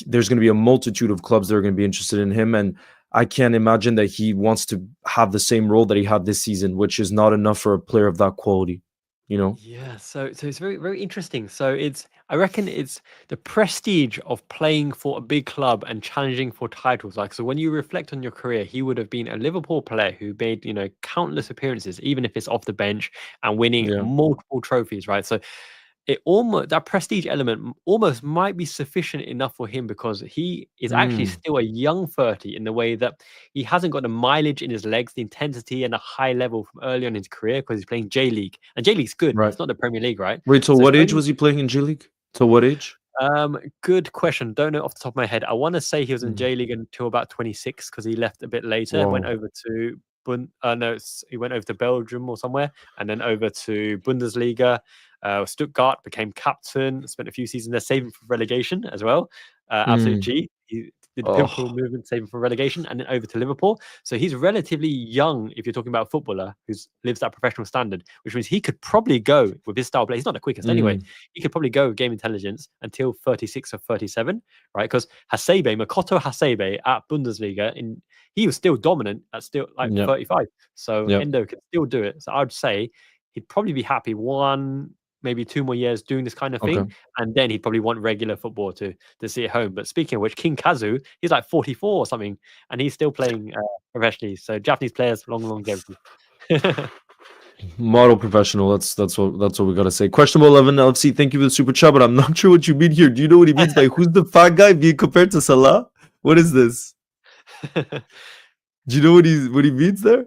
there's going to be a multitude of clubs that are going to be interested in him, and I can't imagine that he wants to have the same role that he had this season, which is not enough for a player of that quality. Yeah, so it's very very interesting. So I reckon it's the prestige of playing for a big club and challenging for titles. Like, so when you reflect on your career, he would have been a Liverpool player who made countless appearances, even if it's off the bench, and winning Yeah. multiple trophies, right? So it almost, that prestige element almost might be sufficient enough for him, because he is actually Mm, still a young 30, in the way that he hasn't got the mileage in his legs, the intensity and a high level from early on in his career, because he's playing J League, and J League's good. right. It's not the Premier League, right? Wait, till So what it's age only was he playing in J League? Till what age? good question. Don't know off the top of my head. I want to say he was in Mm. J League until about 26, because he left a bit later. Went Wow. over to he went over to Belgium or somewhere, and then over to Bundesliga. Stuttgart, became captain. Spent a few seasons there, saving for relegation as well. Absolute Mm. G. He did the Liverpool Oh, movement, saving for relegation, and then over to Liverpool. So he's relatively young if you're talking about a footballer who lives that professional standard, which means he could probably go with his style of play. He's not the quickest anyway. mm. He could probably go with game intelligence until 36 or 37, right? Because Makoto Hasebe at Bundesliga, he was still dominant at still like Yep. 35. So Yep. Endo could still do it. So I'd say he'd probably be happy maybe 2 more years doing this kind of Okay. thing, and then he'd probably want regular football to see at home. But speaking of which, King Kazu, he's like 44 or something, and he's still playing professionally. So Japanese players, long longevity. Model professional. That's what we gotta say. Questionable 11 LFC. Thank you for the super chat, but I'm not sure what you mean here. Do you know what he means by who's the fat guy being compared to Salah? What is this? Do you know what he means there?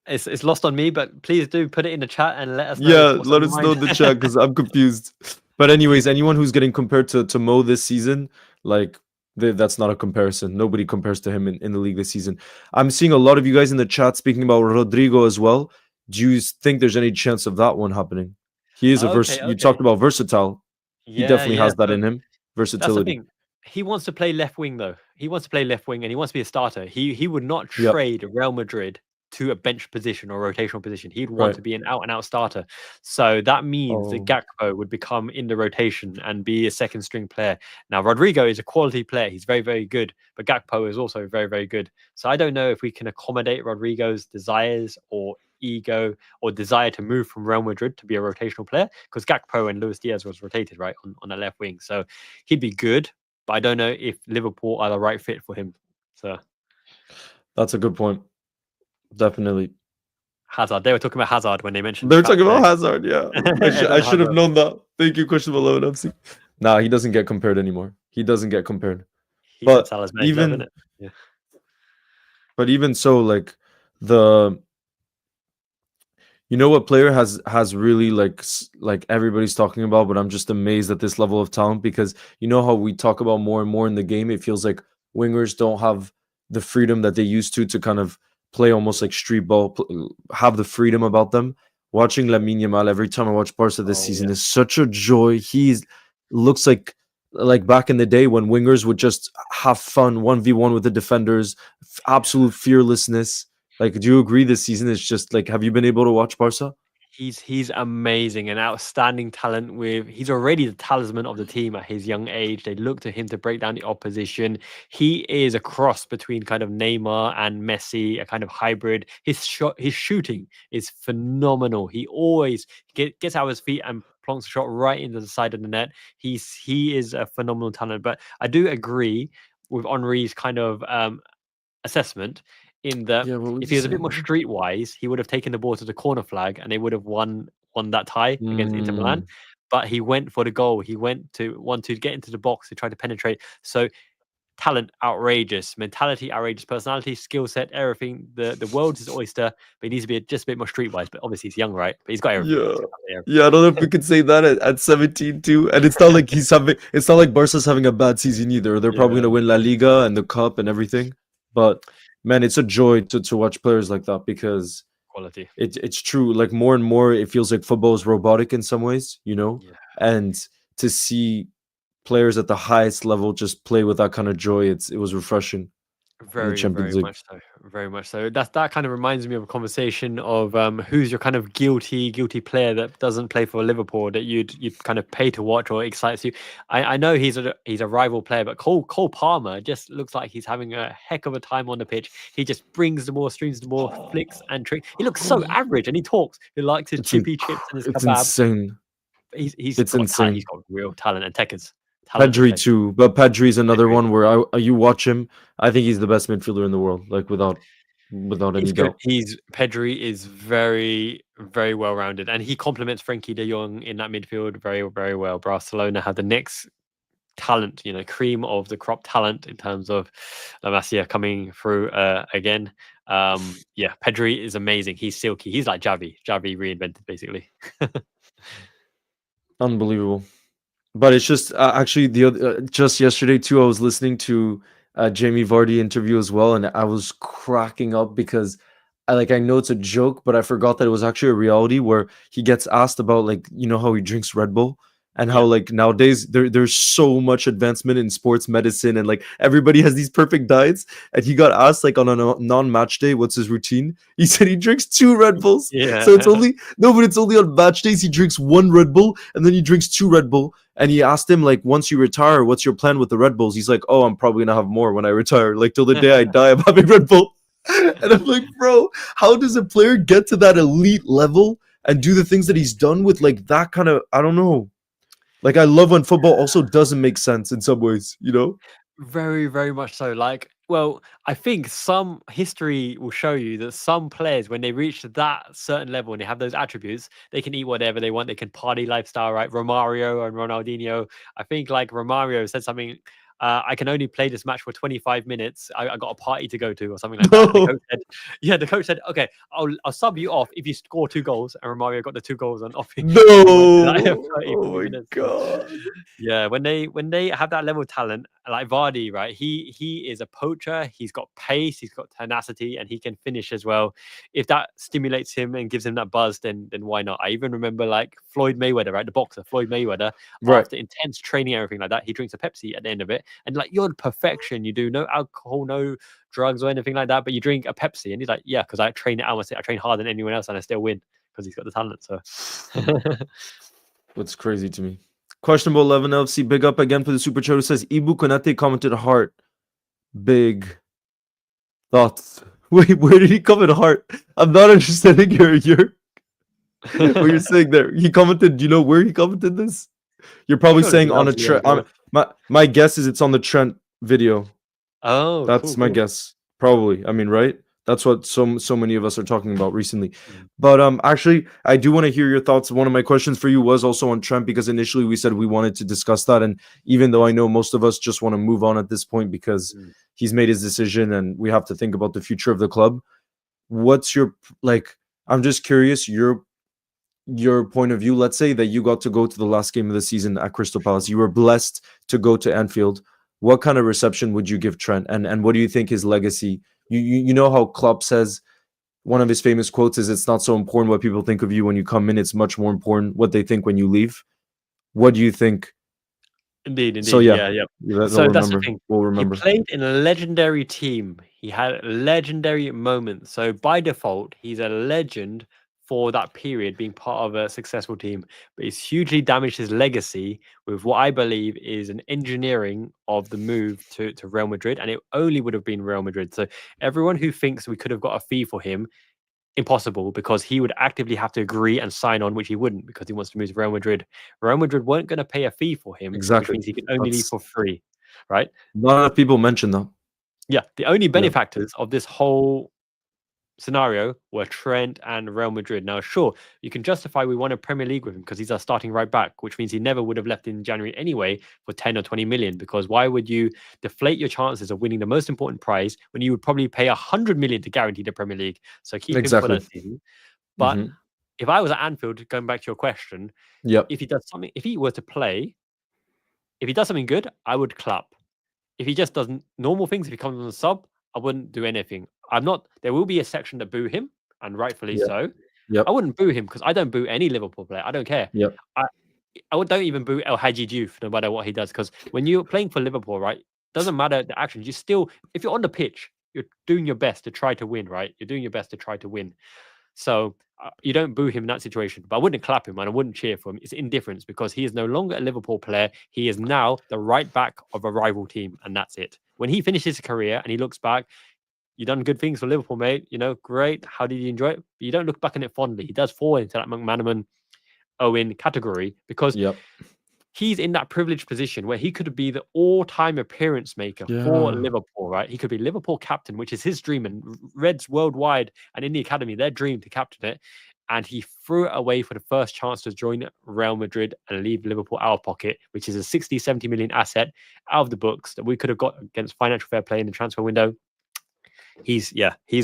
It's lost on me, but please do put it in the chat and let us know Yeah, what's on let your us know mind. in the chat because I'm confused. But anyways, anyone who's getting compared to Mo this season, like that's not a comparison. Nobody compares to him in the league this season. I'm seeing a lot of you guys in the chat speaking about Rodrygo as well. Do you think there's any chance of that one happening? He is a Okay, You okay. talked about versatile. He Yeah, definitely yeah. has that So in him. that's the Versatility. thing. He wants to play left wing, though. He wants to play left wing, and he wants to be a starter. He would not Yep. trade Real Madrid to a bench position or rotational position. He'd want Right. to be an out and out starter. So that means that Oh. Gakpo would become in the rotation and be a second string player. Now, Rodrygo is a quality player. He's very, very good, but Gakpo is also very, very good. So I don't know if we can accommodate Rodrygo's desires or ego or desire to move from Real Madrid to be a rotational player, because Gakpo and Luis Diaz was rotated right on the left wing. So he'd be good, but I don't know if Liverpool are the right fit for him. So That's a good point. Definitely. Hazard, they were talking about Hazard when they mentioned They're talking about Trapp Hazard, yeah. I Eden should have Hazard. known that. Thank you, Questionable 11 FC. Nah, he doesn't get compared anymore. He doesn't get compared. He's at But Salah's main club, isn't even it? Yeah. but even so, like the what player has really like everybody's talking about, but I'm just amazed at this level of talent because you know how we talk about more and more in the game, it feels like wingers don't have the freedom that they used to kind of play almost like street ball, have the freedom about them. Watching Lamine Yamal every time I watch Barca this Oh season yeah. is such a joy. He looks like back in the day when wingers would just have fun 1v1 with the defenders, absolute fearlessness. Like, do you agree this season is just like, have you been able to watch Barca? He's amazing, an outstanding talent. He's already the talisman of the team at his young age. They look to him to break down the opposition. He is a cross between kind of Neymar and Messi, a kind of hybrid. His shooting is phenomenal. He always gets out of his feet and plonks a shot right into the side of the net. He is a phenomenal talent. But I do agree with Henri's kind of assessment, in that Yeah, what was if he he was a bit saying? more streetwise, he would have taken the ball to the corner flag and they would have won that tie against Inter Milan. Mm, But he went for the goal. He went to want to get into the box to try to penetrate. So talent outrageous, mentality outrageous, personality, skill set, everything. The world's his oyster, but he needs to be just a bit more streetwise. But obviously he's young, right? But he's got everything. yeah. He's got everything. Yeah, I don't know if we could say that at 17 too. And it's not like Barca's having a bad season either. They're probably Yeah, gonna win La Liga and the cup and everything. But man, it's a joy to watch players like that because quality. it's true. Like more and more, it feels like football is robotic in some ways. Yeah. And to see players at the highest level just play with that kind of joy, it was refreshing. in the Very, Champions very League. much so. Very much so. That kind of reminds me of a conversation of who's your kind of guilty player that doesn't play for Liverpool that you'd kind of pay to watch or excites you. I know he's a rival player, but Cole Palmer just looks like he's having a heck of a time on the pitch. He just brings the ball, streams the ball, flicks and tricks. He looks so average, and he talks. He likes his chippy chips and his It's kebab. insane. He's It's got talent. He's insane. got real talent and techers. Pedri too, but Pedri's another Pedri. one where you watch him. I think he's the best midfielder in the world, like without any He's good. doubt. Pedri is very, very well rounded, and he complements Frankie De Jong in that midfield very, very well. Barcelona have the next talent, cream of the crop talent in terms of La Masia coming through again. Pedri is amazing. He's silky. He's like Xavi reinvented basically. Unbelievable. But it's just actually just yesterday too. I was listening to Jamie Vardy interview as well, and I was cracking up because I know it's a joke, but I forgot that it was actually a reality where he gets asked about how he drinks Red Bull and how nowadays there's so much advancement in sports medicine and everybody has these perfect diets. And he got asked on a non-match day what's his routine. He said he drinks 2 Red Bulls. Yeah. So it's only on match days he drinks 1 Red Bull and then he drinks 2 Red Bull. And he asked him once you retire, what's your plan with the Red Bulls? He's like, oh, I'm probably gonna have more when I retire. Till the day I die, I'm having Red Bull. And I'm like, bro, how does a player get to that elite level and do the things that he's done with that kind of, I don't know. I love when football also doesn't make sense in some ways, Very, very much so. Well, I think some history will show you that some players, when they reach that certain level and they have those attributes, they can eat whatever they want. They can party lifestyle, right? Romario and Ronaldinho. I think Romario said something. I can only play this match for 25 minutes. I got a party to go to or something like that. The coach said, okay, I'll sub you off if you score 2 goals. And Romario got the 2 goals on off. No. Oh my minutes. God. Yeah, when they have that level of talent, like Vardy, right? He is a poacher. He's got pace, he's got tenacity, and he can finish as well. If that stimulates him and gives him that buzz, then why not? I even remember Floyd Mayweather, right? The boxer, Floyd Mayweather, after intense training, everything like that, he drinks a Pepsi at the end of it. And you're perfection. You do no alcohol, no drugs or anything like that, but you drink a Pepsi. And he's like, yeah, because I train I train harder than anyone else and I still win because he's got the talent. So what's crazy to me. Questionable 11 LFC, big up again for the super chat who says Ibu Konate commented heart. Big thoughts. Wait, where did he comment heart? I'm not understanding your what you're saying there. He commented, do you know where he commented this? You're probably saying on a Trent. My guess is it's on the Trent video. Oh, that's cool, my guess. Probably. I mean, right? That's what so many of us are talking about recently. But actually, I do want to hear your thoughts. One of my questions for you was also on Trent, because initially we said we wanted to discuss that. And even though I know most of us just want to move on at this point because he's made his decision and we have to think about the future of the club. What's your, I'm just curious, your point of view. Let's say that you got to go to the last game of the season at Crystal Palace. You were blessed to go to Anfield. What kind of reception would you give Trent? And what do you think his legacy? You know how Klopp says, one of his famous quotes is, it's not so important what people think of you when you come in. It's much more important what they think when you leave. What do you think? Indeed. So yeah. So that's the thing. We'll remember. He played in a legendary team. He had legendary moments. So by default, he's a legend for that period, being part of a successful team. But he's hugely damaged his legacy with what I believe is an engineering of the move to Real Madrid. And it only would have been Real Madrid. So everyone who thinks we could have got a fee for him, impossible, because he would actively have to agree and sign on, which he wouldn't, because he wants to move to Real Madrid. Real Madrid weren't going to pay a fee for him, exactly. Which means he could only leave for free, right? Not enough people mention that. Yeah, the only benefactors of this whole scenario were Trent and Real Madrid. Now, sure, you can justify we won a Premier League with him because he's our starting right back, which means he never would have left in January anyway for 10 or 20 million, because why would you deflate your chances of winning the most important prize when you would probably pay 100 million to guarantee the Premier League? So keep him for that season. But if I was at Anfield, going back to your question, if he does something, if he were to play, if he does something good, I would clap. If he just does normal things, if he comes on the sub, I wouldn't do anything. There will be a section that boo him, and rightfully so. I wouldn't boo him because I don't boo any Liverpool player. I don't care. I don't even boo El Hadji Diouf, no matter what he does, because when you're playing for Liverpool, right, Doesn't matter the actions. You still, if you're on the pitch, you're doing your best to try to win, right? You're doing your best to try to win. So you don't boo him in that situation. But I wouldn't clap him and I wouldn't cheer for him. It's indifference because he is no longer a Liverpool player. He is now the right back of a rival team, and that's it. When he finishes his career and he looks back, you done good things for Liverpool, mate. You know, great. How did you enjoy it? But you don't look back on it fondly. He does fall into that McManaman Owen category because he's in that privileged position where he could be the all-time appearance maker for Liverpool, right? He could be Liverpool captain, which is his dream, and Reds worldwide and in the academy, their dream to captain it. And he threw it away for the first chance to join Real Madrid and leave Liverpool out of pocket, which is a 60, 70 million asset out of the books that we could have got against financial fair play in the transfer window. He's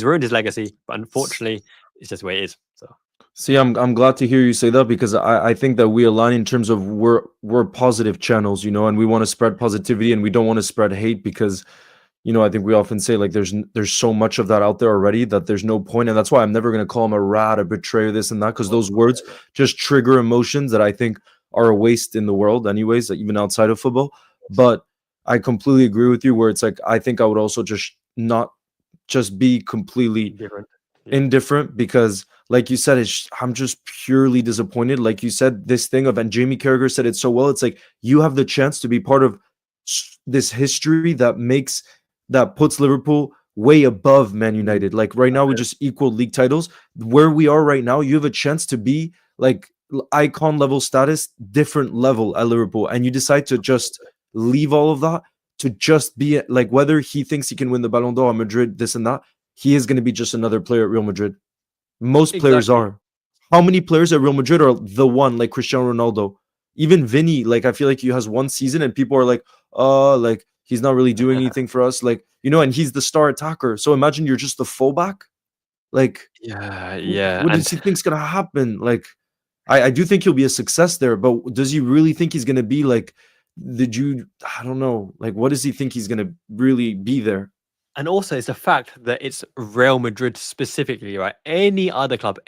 ruined his legacy, but unfortunately, it's just the way it is. So. See, I'm glad to hear you say that because I think that we align in terms of we're positive channels, and we want to spread positivity and we don't want to spread hate because, I think we often say like there's so much of that out there already that there's no point, and that's why I'm never going to call him a rat, a betrayer, this and that, because those words just trigger emotions that I think are a waste in the world, anyways, even outside of football. But I completely agree with you where it's like I think I would also not be completely indifferent because. Like you said, I'm just purely disappointed. Like you said, this thing of, and Jamie Carragher said it so well, it's like you have the chance to be part of this history that puts Liverpool way above Man United. Like right now, we just equal league titles. Where we are right now, you have a chance to be like icon level status, different level at Liverpool. And you decide to just leave all of that to just be like, whether he thinks he can win the Ballon d'Or at Madrid, this and that, he is going to be just another player at Real Madrid. Most players are. How many players at Real Madrid are the one, like Cristiano Ronaldo? Even Vinny, like I feel like he has one season and people are like, like he's not really doing anything for us. Like, and he's the star attacker. So imagine you're just the fullback. Like, what does he think's going to happen? Like, I do think he'll be a success there, but does he really think he's going to be like, I don't know. Like, what does he think he's going to really be there? And also, it's the fact that it's Real Madrid specifically, right? Any other club,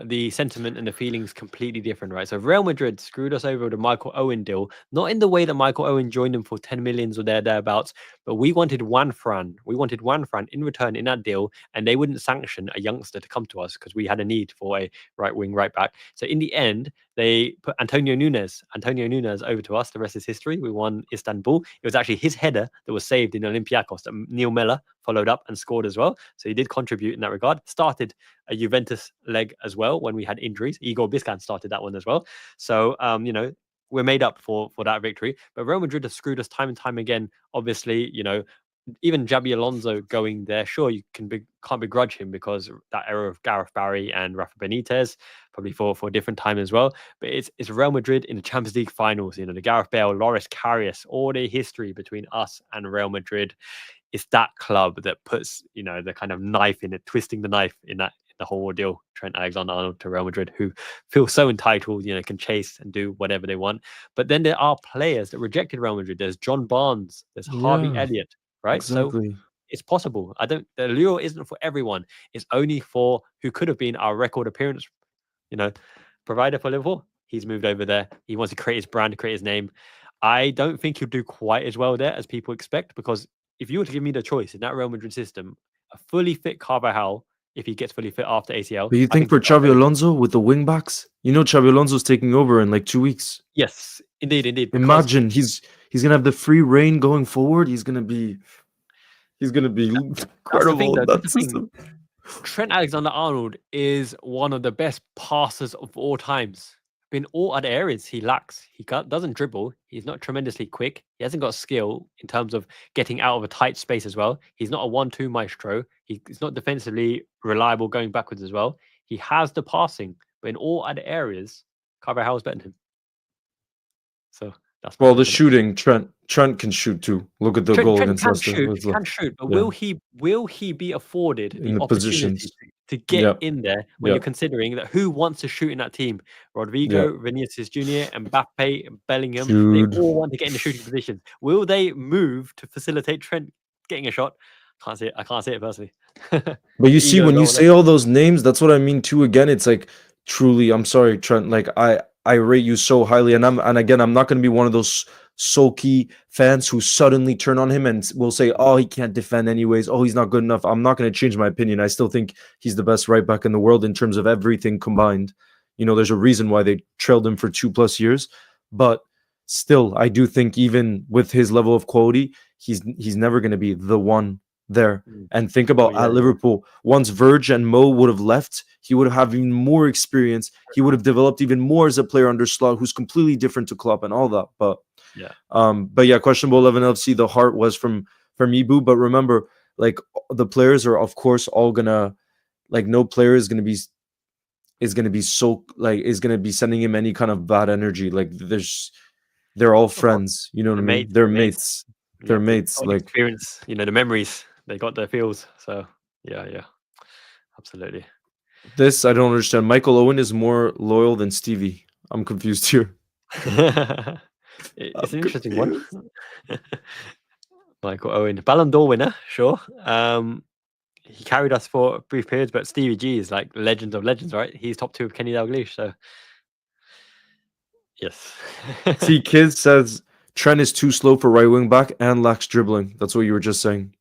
the sentiment and the feelings completely different, right? So Real Madrid screwed us over with the Michael Owen deal, not in the way that Michael Owen joined them for 10 millions or thereabouts, but we wanted Juan Fran. We wanted Juan Fran in return in that deal, and they wouldn't sanction a youngster to come to us because we had a need for a right wing, right back. So in the end, they put Antonio Nunez over to us. The rest is history. We won Istanbul. It was actually his header that was saved in Olympiacos that Neil Mellor followed up and scored as well. So he did contribute in that regard. Started a Juventus leg as well when we had injuries. Igor Biscan started that one as well. So, we're made up for that victory. But Real Madrid have screwed us time and time again. Obviously, even Xabi Alonso going there, sure, you can't begrudge him because that era of Gareth Barry and Rafa Benitez, probably for a different time as well. But it's Real Madrid in the Champions League finals, the Gareth Bale, Loris Karius, all the history between us and Real Madrid. It's that club that puts, the kind of knife in it, twisting the knife in the whole ordeal. Trent Alexander-Arnold to Real Madrid, who feel so entitled, can chase and do whatever they want. But then there are players that rejected Real Madrid. There's John Barnes, there's Harvey Elliott. Right, exactly. So it's possible. The lure isn't for everyone. It's only for who could have been our record appearance, provider for Liverpool. He's moved over there. He wants to create his brand, create his name. I don't think he'll do quite as well there as people expect because if you were to give me the choice in that Real Madrid system, a fully fit Carvajal, if he gets fully fit after ACL. But you think for Xabi Alonso with the wing backs? Xabi Alonso's taking over in like 2 weeks. Yes, indeed. Imagine he's gonna have the free reign going forward. He's gonna be incredible. That's the thing. Trent Alexander-Arnold is one of the best passers of all times. In all other areas, he lacks. He doesn't dribble. He's not tremendously quick. He hasn't got skill in terms of getting out of a tight space as well. He's not a 1-2 maestro. He's not defensively reliable going backwards as well. He has the passing, but in all other areas, Carvajal is better than him. So that's the shooting. Trent can shoot too. Look at the goal against Leicester. He can shoot, but will he be afforded the opportunity to get in there when you're considering that who wants to shoot in that team? Rodrygo, Vinicius Jr., Mbappe, Bellingham, they all want to get in the shooting positions. Will they move to facilitate Trent getting a shot? I can't see it personally. But you see, when you say all those names, that's what I mean too. Again, it's like truly, I'm sorry, Trent. Like I rate you so highly, and again, I'm not going to be one of those sulky fans who suddenly turn on him and will say, "Oh, he can't defend anyways. Oh, he's not good enough." I'm not going to change my opinion. I still think he's the best right back in the world in terms of everything combined. There's a reason why they trailed him for 2+ years, but still, I do think even with his level of quality, he's never going to be the one there. And think about at Liverpool, once Verge and Mo would have left, he would have even more experience. He would have developed even more as a player under Slot, who's completely different to Klopp and all that. But yeah, questionable 11 FC. The heart was from Ibu, but remember, like the players are of course all gonna no player is gonna be sending him any kind of bad energy. They're all friends. You know what I mean? They're mates. They're mates. Like experience, the memories. They got their feels. So yeah, absolutely. This I don't understand. Michael Owen is more loyal than Stevie. I'm confused here. It's an interesting one. Michael Owen, Ballon d'Or winner, sure. He carried us for brief periods, but Stevie G is like legend of legends, right? He's top 2 of Kenny Dalglish, so yes. See, Kids says Trent is too slow for right wing back and lacks dribbling. That's what you were just saying.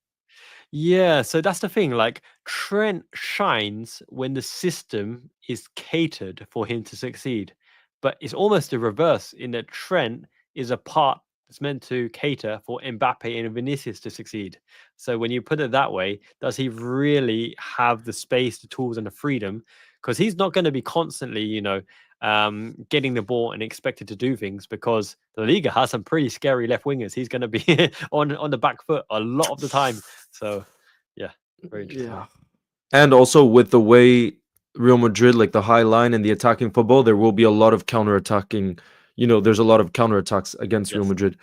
Yeah, so that's the thing. Like Trent shines when the system is catered for him to succeed, but it's almost the reverse in that Trent is a part that's meant to cater for Mbappe and Vinicius to succeed. So when you put it that way, does he really have the space, the tools, and the freedom? Because he's not going to be constantly, getting the ball and expected to do things, because the Liga has some pretty scary left wingers. He's going to be on the back foot a lot of the time. So, yeah, very interesting. Yeah. And also with the way Real Madrid, like the high line and the attacking football, there will be a lot of counter-attacking. There's a lot of counter-attacks against Real Madrid.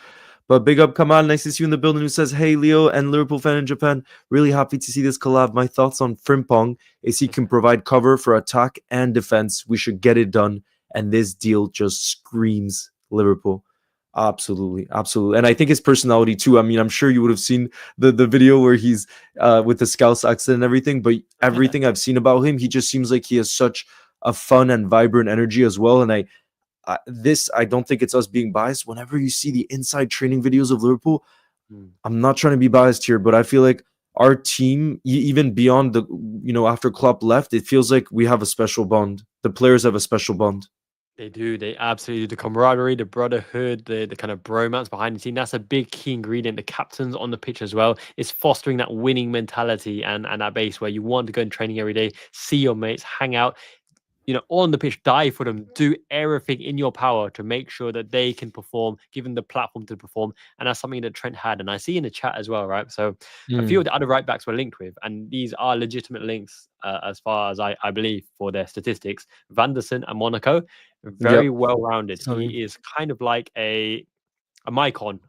But big up Kamal, nice to see you in the building, who says, "Hey Leo and Liverpool fan in Japan, really happy to see this collab. My thoughts on Frimpong is he can provide cover for attack and defense. We should get it done. And this deal just screams Liverpool." Absolutely. And I think his personality too. I mean, I'm sure you would have seen the video where he's with the Scouse accent and everything, but everything I've seen about him, he just seems like he has such a fun and vibrant energy as well. And I don't think it's us being biased. Whenever you see the inside training videos of Liverpool, I'm not trying to be biased here, but I feel like our team, even beyond after Klopp left, it feels like we have a special bond. The players have a special bond. They do. They absolutely do. The camaraderie, the brotherhood, the kind of bromance behind the team. That's a big key ingredient. The captains on the pitch as well is fostering that winning mentality and that base where you want to go in training every day, see your mates, hang out, on the pitch, die for them, do everything in your power to make sure that they can perform, give them the platform to perform. And that's something that Trent had. And I see in the chat as well, right? So a few of the other right backs were linked with, and these are legitimate links as far as I believe for their statistics. Van der Sar and Monaco, very well-rounded. He is kind of like a Maicon,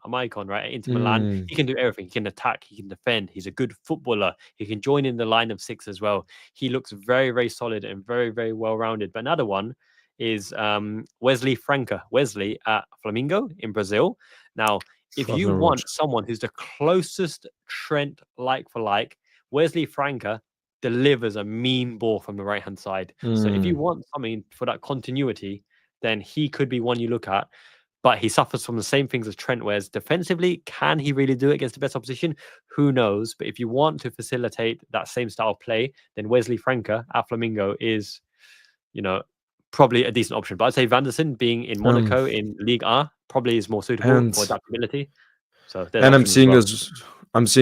right? Inter Milan. He can do everything. He can attack. He can defend. He's a good footballer. He can join in the line of 6 as well. He looks very, very solid and very, very well-rounded. But another one is Wesley Franca. Wesley at Flamengo in Brazil. Now, if you want someone who's the closest Trent like for like, Wesley Franca delivers a mean ball from the right-hand side. So if you want something for that continuity, then he could be one you look at. But he suffers from the same things as Trent, whereas defensively, can he really do it against the best opposition? Who knows? But if you want to facilitate that same style of play, then Wesley Franca at Flamengo is, probably a decent option. But I'd say Van der Sar being in Monaco in Ligue 1 probably is more suitable for adaptability. So and I'm seeing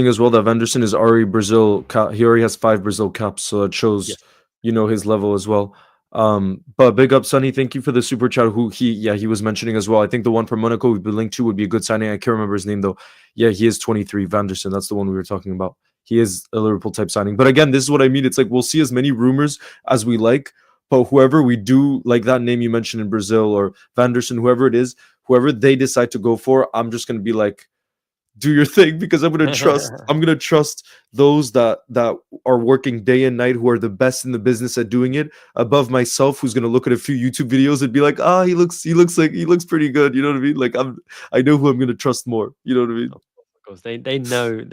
as well that Van der Sar is already Brazil. He already has 5 Brazil caps, so it shows his level as well. But big up Sonny, thank you for the super chat. Who he was mentioning as well. I think the one from Monaco we've been linked to would be a good signing. I can't remember his name though. Yeah, he is 23. Van der Sar, that's the one we were talking about. He is a Liverpool type signing. But again, this is what I mean. It's like we'll see as many rumors as we like, but whoever we do, like that name you mentioned in Brazil or Van der Sar, whoever it is, whoever they decide to go for, I'm just gonna be like, do your thing, because I'm gonna trust those that are working day and night, who are the best in the business at doing it, above myself, who's gonna look at a few YouTube videos and be like, he looks pretty good. You know what I mean? Like I know who I'm gonna trust more. You know what I mean? Of course, they know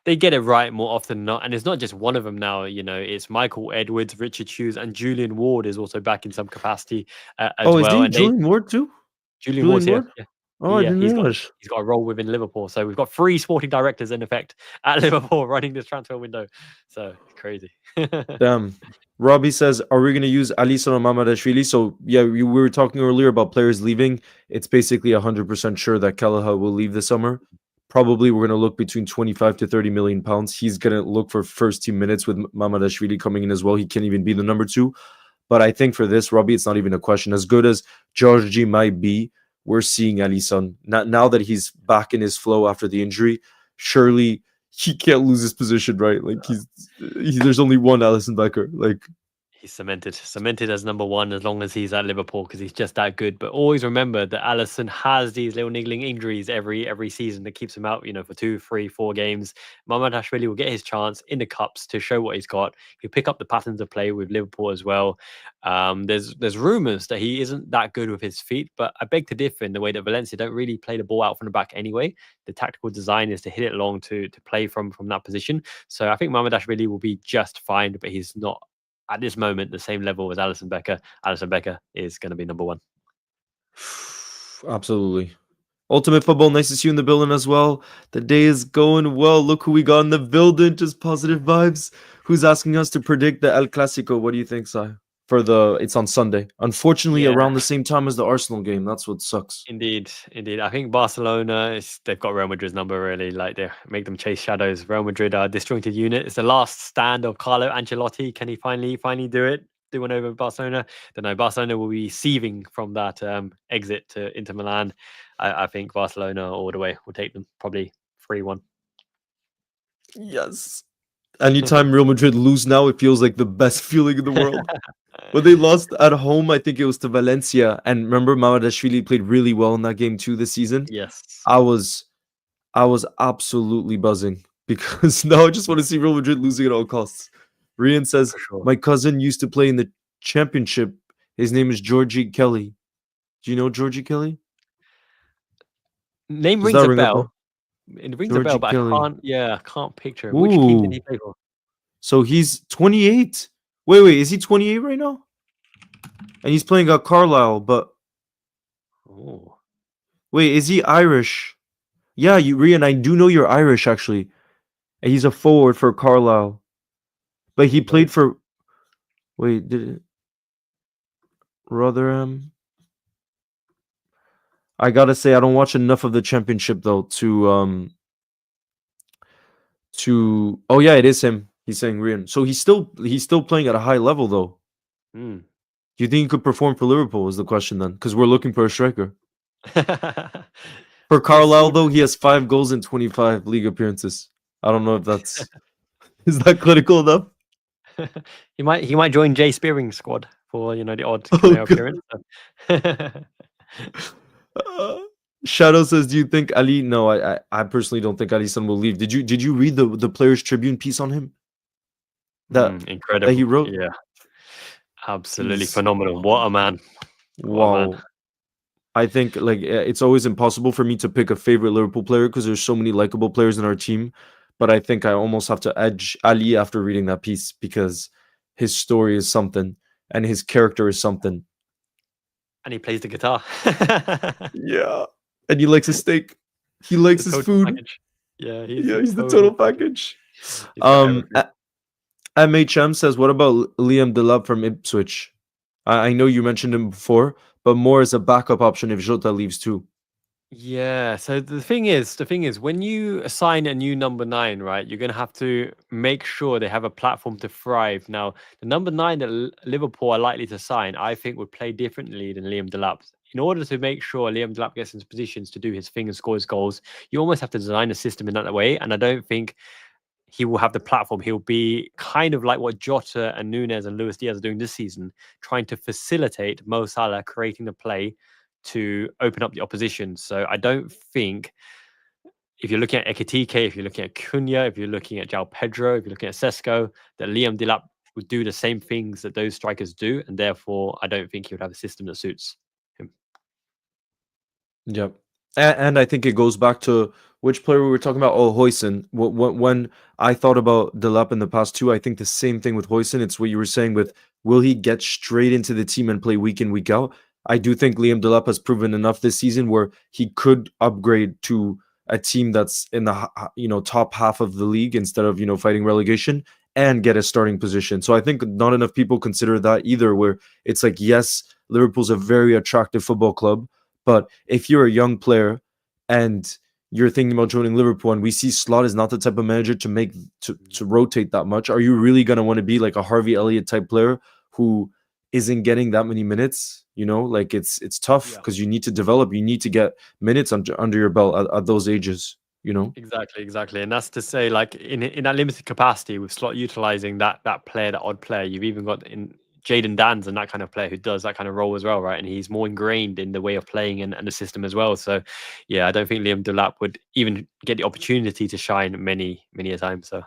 they get it right more often than not, and it's not just one of them now. It's Michael Edwards, Richard Hughes, and Julian Ward is also back in some capacity as well. Is Julian Ward too? Julian Ward's here. Yeah. Oh, I didn't He's realize. got a role within Liverpool. So we've got 3 sporting directors in effect at Liverpool running this transfer window. So it's crazy. Damn. Robbie says, "Are we going to use Alisson or Mamadashvili?" So yeah, we were talking earlier about players leaving. It's basically 100% sure that Kelleher will leave this summer. Probably we're going to look between 25 to 30 million pounds. He's going to look for first team minutes with Mamadashvili coming in as well. He can't even be the number 2. But I think for this, Robbie, it's not even a question. As good as Georgie might be, we're seeing Alisson. Now that he's back in his flow after the injury, surely he can't lose his position, right? Like there's only one Alisson Becker. Like He's cemented as number 1 as long as he's at Liverpool because he's just that good. But always remember that Alisson has these little niggling injuries every season that keeps him out, for 2, 3, 4 games. Mamadashvili will get his chance in the cups to show what he's got. He'll pick up the patterns of play with Liverpool as well. There's rumours that he isn't that good with his feet, but I beg to differ in the way that Valencia don't really play the ball out from the back anyway. The tactical design is to hit it long to play from that position. So I think Mamadashvili will be just fine, but he's not at this moment the same level as Alisson Becker. Alisson Becker is going to be number 1. absolutely. Ultimate Football, nice to see you in the building as well. The day is going well. Look who we got in the building. Just positive vibes. Who's asking us to predict the El Clasico? What do you think, Sai? It's on Sunday. Unfortunately, around the same time as the Arsenal game. That's what sucks. Indeed. I think Barcelona they've got Real Madrid's number really. Like they make them chase shadows. Real Madrid are a disjointed unit. It's the last stand of Carlo Ancelotti. Can he finally do it? Do one over Barcelona? Don't know. Barcelona will be seething from that exit to Inter Milan. I think Barcelona all the way will take them probably 3-1. Yes. Anytime Real Madrid lose now, it feels like the best feeling in the world. When they lost at home, I think it was to Valencia. And remember, Mamadashvili played really well in that game too this season. Yes. I was absolutely buzzing because now I just want to see Real Madrid losing at all costs. Rian says, Sure. My cousin used to play in the championship. His name is Georgie Kelly. Do you know Georgie Kelly? Name Does rings that a ring a bell. bell? It rings a Georgie bell, but Kelly. I can't picture him. Which team did he Ooh. play for? So he's 28. Wait, is he 28 right now? And he's playing at Carlisle, but Oh. wait, is he Irish? Yeah, Rian, I do know you're Irish actually. And he's a forward for Carlisle. But he played for Rotherham? I gotta say, I don't watch enough of the championship though to oh yeah, it is him. He's saying Rian. So he's still playing at a high level though. Mm. Do you think he could perform for Liverpool? Is the question then? Because we're looking for a striker. For Carlisle though, he has 5 goals in 25 league appearances. I don't know if that's is that clinical enough. he might join Jay Spearing's squad for the odd appearance. Shadow says, "Do you think Ali?" No, I personally don't think Alisson will leave. Did you read the Players Tribune piece on him? Incredible. That he wrote. Yeah, absolutely phenomenal. What a man! Wow. I think it's always impossible for me to pick a favorite Liverpool player because there's so many likable players in our team. But I think I almost have to edge Ali after reading that piece because his story is something and his character is something. And he plays the guitar. Yeah. And he likes his steak. He likes his food. Package. Yeah, he's the total package. MHM says, what about Liam Delap from Ipswich? I know you mentioned him before, but more as a backup option if Jota leaves too. Yeah, so the thing is, when you assign a new number 9, right, you're going to have to make sure they have a platform to thrive. Now, the number 9 that Liverpool are likely to sign, I think, would play differently than Liam Delap. In order to make sure Liam Delap gets into positions to do his thing and score his goals, you almost have to design a system in that way. And I don't think he will have the platform. He'll be kind of like what Jota and Nunez and Luis Diaz are doing this season, trying to facilitate Mo Salah creating the play to open up the opposition. So I don't think, if you're looking at Ekitike, if you're looking at Cunha, if you're looking at João Pedro, if you're looking at Sesko, that Liam Delap would do the same things that those strikers do, and therefore I don't think he would have a system that suits him. Yep. And I think it goes back to which player we were talking about. Oh, Huijsen. When I thought about Delap in the past too, I think the same thing with Huijsen. It's what you were saying with, will he get straight into the team and play week in, week out? I do think Liam Delap has proven enough this season where he could upgrade to a team that's in the top half of the league instead of fighting relegation and get a starting position. So I think not enough people consider that either. Where it's like, yes, Liverpool's a very attractive football club, but if you're a young player and you're thinking about joining Liverpool, and we see Slot is not the type of manager to make to rotate that much, are you really gonna want to be like a Harvey Elliott type player who isn't getting that many minutes? Like it's tough because you need to develop, you need to get minutes under your belt at those ages. Exactly. And that's to say, like in that limited capacity with Slot utilizing that player, that odd player, you've even got in Jaden Dan's and that kind of player who does that kind of role as well, right? And he's more ingrained in the way of playing and the system as well. So yeah, I don't think Liam Delap would even get the opportunity to shine many a time. So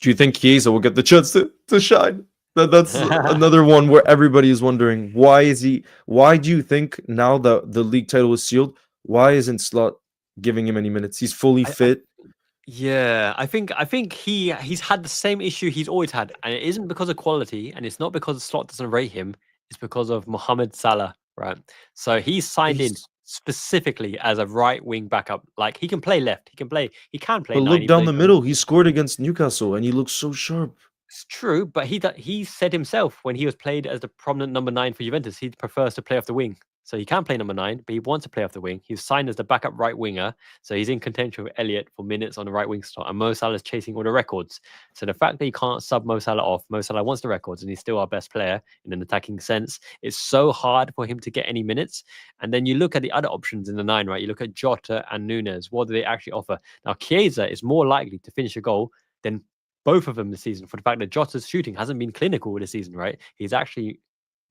do you think Chiesa will get the chance to shine? That's another one where everybody is wondering, why do you think now that the league title is sealed, why isn't Slot giving him any minutes? He's fully fit. I think he's had the same issue he's always had, and it isn't because of quality, and it's not because Slot doesn't rate him. It's because of Mohamed Salah, right? So he's signed in specifically as a right wing backup. Like he can play left, he can play But look down the middle. He scored against Newcastle, and he looks so sharp. It's true, but he said himself when he was played as the prominent number 9 for Juventus, he prefers to play off the wing. So he can play number 9, but he wants to play off the wing. He's signed as the backup right winger, so he's in contention with Elliott for minutes on the right wing slot, and Mo Salah's chasing all the records. So the fact that he can't sub Mo Salah off, Mo Salah wants the records, and he's still our best player in an attacking sense. It's so hard for him to get any minutes. And then you look at the other options in the 9, right? You look at Jota and Nunez. What do they actually offer? Now, Chiesa is more likely to finish a goal than both of them this season, for the fact that Jota's shooting hasn't been clinical this season, right? He's actually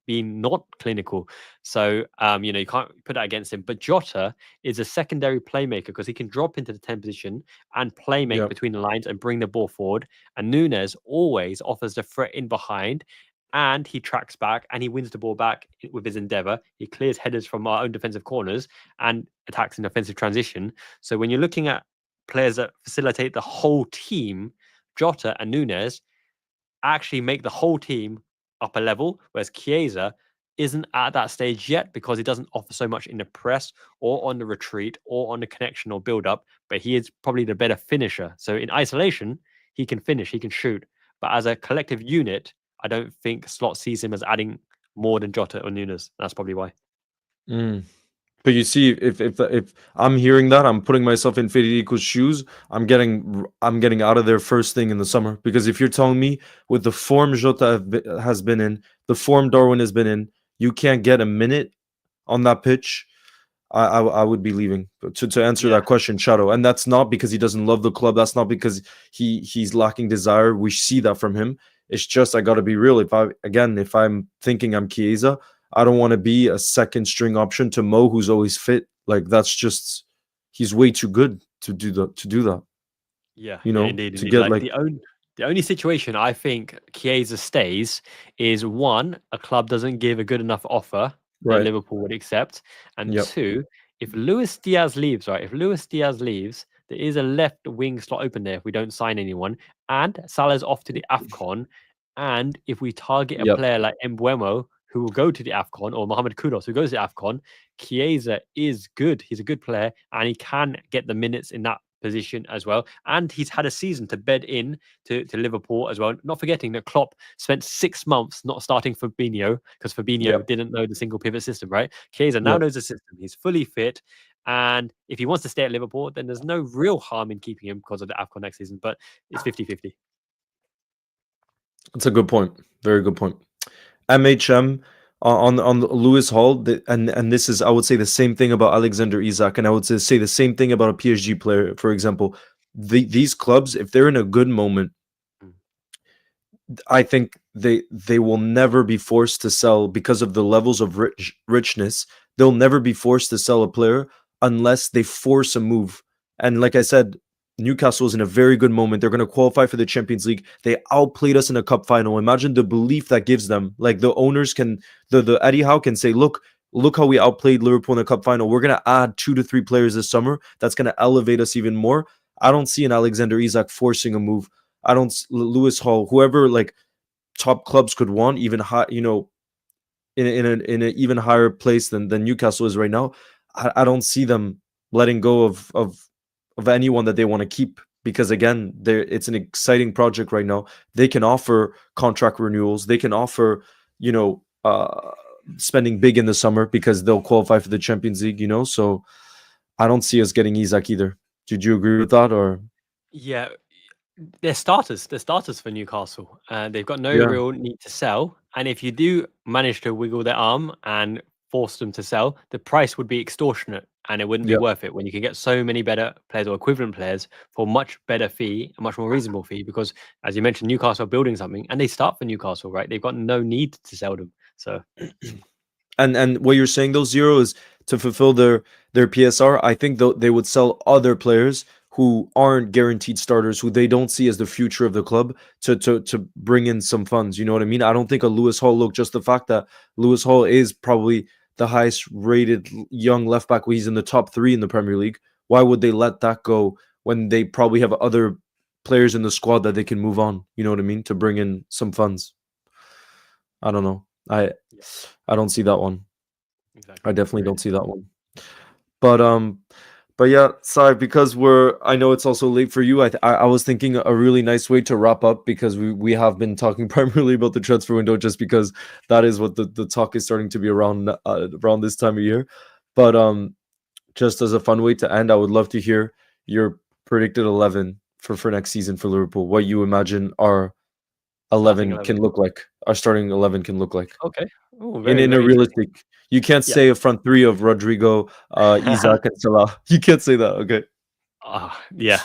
been not clinical. So, you can't put that against him. But Jota is a secondary playmaker because he can drop into the 10 position and playmake between the lines and bring the ball forward. And Nunez always offers the threat in behind, and he tracks back and he wins the ball back with his endeavor. He clears headers from our own defensive corners and attacks in offensive transition. So when you're looking at players that facilitate the whole team, Jota and Nunez actually make the whole team up a level, whereas Chiesa isn't at that stage yet because he doesn't offer so much in the press or on the retreat or on the connection or build up, but he is probably the better finisher. So in isolation, he can finish, he can shoot, but as a collective unit, I don't think Slot sees him as adding more than Jota or Nunez. That's probably why. But you see, if I'm hearing that, I'm putting myself in Federico's shoes. I'm getting out of there first thing in the summer, because if you're telling me with the form Jota has been in, the form Darwin has been in, you can't get a minute on that pitch, I would be leaving. To answer that question, Shadow, and that's not because he doesn't love the club. That's not because he's lacking desire. We see that from him. It's just I got to be real. If I'm thinking I'm Chiesa, I don't want to be a second string option to Mo, who's always fit. Like that's just, he's way too good to do that. Yeah, indeed. Get like the only situation I think Chiesa stays is, one, a club doesn't give a good enough offer that Liverpool would accept, and two, if Luis Diaz leaves, right? If Luis Diaz leaves, there is a left wing slot open there if we don't sign anyone, and Salah's off to the AFCON, and if we target a player like Mbeumo, who will go to the AFCON, or Mohamed Kudus, who goes to the AFCON, Chiesa is good. He's a good player, and he can get the minutes in that position as well. And he's had a season to bed in to Liverpool as well. Not forgetting that Klopp spent 6 months not starting Fabinho, because Fabinho didn't know the single pivot system, right? Chiesa now knows the system. He's fully fit. And if he wants to stay at Liverpool, then there's no real harm in keeping him because of the AFCON next season. But it's 50-50. That's a good point. Very good point. MHM on Lewis Hall, and this is, I would say, the same thing about Alexander Isak, and I would say the same thing about a PSG player, for example. These clubs, if they're in a good moment, I think they will never be forced to sell because of the levels of richness. They'll never be forced to sell a player unless they force a move. And like I said, Newcastle is in a very good moment. They're going to qualify for the Champions League. They outplayed us in a cup final. Imagine the belief that gives them. Like the owners can, the Eddie Howe can say, look how we outplayed Liverpool in a cup final. We're going to add 2 to 3 players this summer. That's going to elevate us even more. I don't see an Alexander Isak forcing a move. Lewis Hall, whoever like top clubs could want, even high, in an even higher place than Newcastle is right now, I don't see them letting go of anyone that they want to keep, because again, it's an exciting project right now. They can offer contract renewals. They can offer, spending big in the summer because they'll qualify for the Champions League. So I don't see us getting Isak either. Did you agree with that, or? Yeah, they're starters. They're starters for Newcastle. They've got no Yeah. real need to sell. And if you do manage to wiggle their arm and force them to sell, the price would be extortionate and it wouldn't be Yeah. worth it when you can get so many better players or equivalent players for much better fee, a much more reasonable fee. Because as you mentioned, Newcastle are building something and they start for Newcastle, right? They've got no need to sell them. So And what you're saying, though, Zero, is to fulfill their PSR. I think they would sell other players who aren't guaranteed starters, who they don't see as the future of the club, to bring in some funds. You know what I mean? I don't think a Lewis Hall, look, just the fact that Lewis Hall is probably the highest rated young left back. He's in the top 3 in the Premier League. Why would they let that go when they probably have other players in the squad that they can move on? You know what I mean? To bring in some funds. I don't know. I don't see that one. exactly. I definitely don't see that one. But yeah, sorry, because I know it's also late for you. I was thinking a really nice way to wrap up, because we have been talking primarily about the transfer window, just because that is what the talk is starting to be around this time of year. But just as a fun way to end, I would love to hear your predicted 11 for next season for Liverpool. What you imagine our 11 can look like. Our starting 11 can look like. Okay. Ooh, In very, a very interesting. realistic, you can't Yeah. say a front 3 of Rodrygo, Isak, and Salah. You can't say that. Okay. Yeah.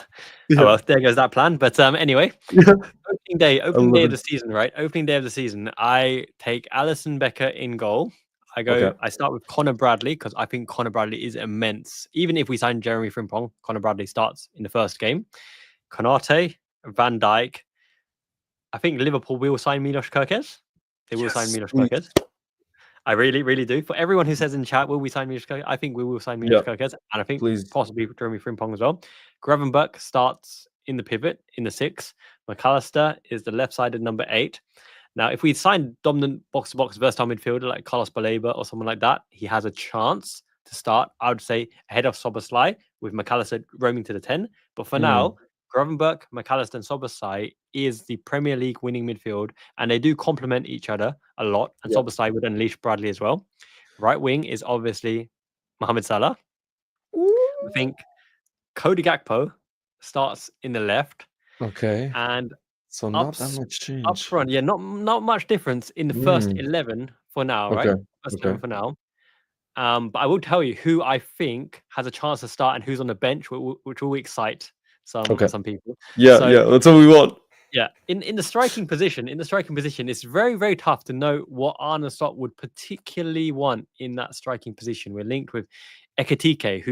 Yeah. Oh, well, there goes that plan. But anyway, Yeah. opening day of 11. the season, right? Opening day of the season, I take Alisson Becker in goal. Okay. I start with Connor Bradley because I think Connor Bradley is immense. Even if we sign Jeremy Frimpong, Connor Bradley starts in the first game. Konate, Van Dijk. I think Liverpool will sign Milos Kerkez. They will sign Milos Kerkez. I really, really do. For everyone who says in chat, will we sign Milos Kerkez? I think we will sign Milos Kerkez. And I think possibly Jeremy Frimpong as well. Gravenberch starts in the pivot in the 6. McAllister is the left-sided number 8. Now, if we sign dominant box-to-box versatile midfielder like Carlos Baleba or someone like that, he has a chance to start, I would say, ahead of Szoboszlai, with McAllister roaming to the 10. But for now, Gravenberch, McAllister, and Szoboszlai is the Premier League winning midfield, and they do complement each other a lot. And Szoboszlai would unleash Bradley as well. Right wing is obviously Mohamed Salah. I think Cody Gakpo starts in the left. Okay. And so not that much change up front. Yeah, not much difference in the first 11 for now, right? First 11 for now. But I will tell you who I think has a chance to start and who's on the bench, which will excite some people. Yeah, that's what we want. Yeah, in the striking position, it's very, very tough to know what Arne Slot would particularly want in that striking position. We're linked with Ekitike,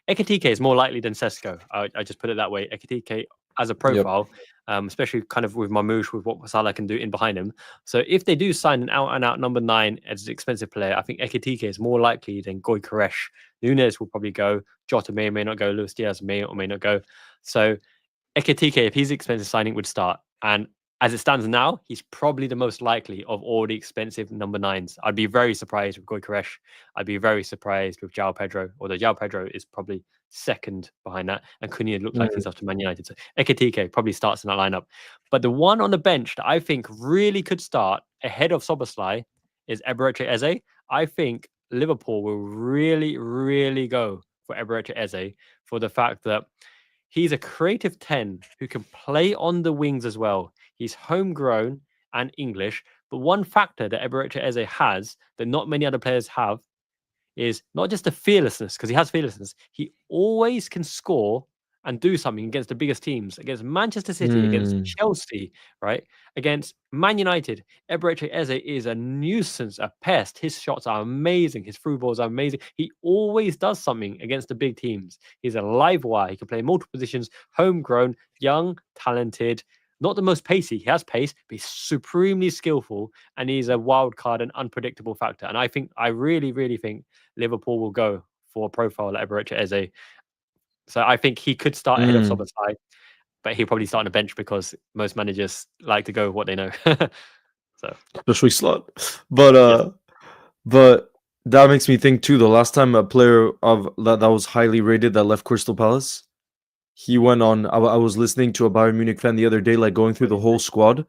Ekitike is more likely than Sesko. I just put it that way. Ekitike as a profile, especially kind of with Mamouche, with what Salah can do in behind him. So if they do sign an out-and-out number 9 as an expensive player, I think Ekitike is more likely than Goalkeeper. Nunez will probably go. Jota may or may not go. Luis Diaz may or may not go. So Ekitike, if he's expensive signing, would start. And as it stands now, he's probably the most likely of all the expensive number 9s. I'd be very surprised with Goalkeeper. I'd be very surprised with João Pedro, although João Pedro is probably second behind that. And Cunha looks like he's off to Man United. So Ekitike probably starts in that lineup. But the one on the bench that I think really could start ahead of Szoboszlai is Eberechi Eze. I think Liverpool will really, really go for Eberechi Eze for the fact that he's a creative 10 who can play on the wings as well. He's homegrown and English. But one factor that Eberechi Eze has that not many other players have is not just the fearlessness, because he has fearlessness. He always can score and do something against the biggest teams, against Manchester City, against Chelsea, right? Against Man United. Eberechi Eze is a nuisance, a pest. His shots are amazing. His through balls are amazing. He always does something against the big teams. He's a live wire. He can play multiple positions, homegrown, young, talented, not the most pacey. He has pace, but he's supremely skillful, and he's a wild card and unpredictable factor. And I really, really think Liverpool will go for a profile like Eberechi Eze. So I think he could start ahead of Szoboszlai, but he'll probably start on the bench because most managers like to go with what they know. So especially Slot. But But that makes me think too. The last time a player of that was highly rated that left Crystal Palace, he went on. I was listening to a Bayern Munich fan the other day, like going through the whole squad,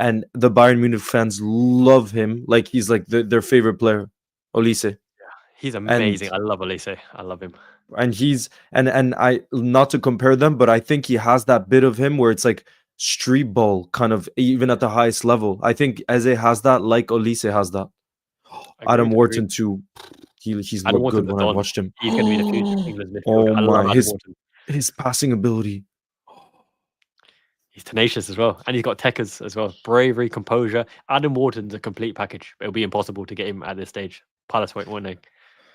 and the Bayern Munich fans love him. Like he's like their favorite player, Olise. He's amazing. I love Allister. I love him. And he's and I, not to compare them, but I think he has that bit of him where it's like street ball kind of, even at the highest level. I think Eze has that, like Olise has that. Adam Wharton too. He's looked good when I watched him. He's going to be the future England's midfielder. Oh I my, love his passing ability. He's tenacious as well, and he's got techers as well. Bravery, composure. Adam Wharton's a complete package. It'll be impossible to get him at this stage. Palace won't they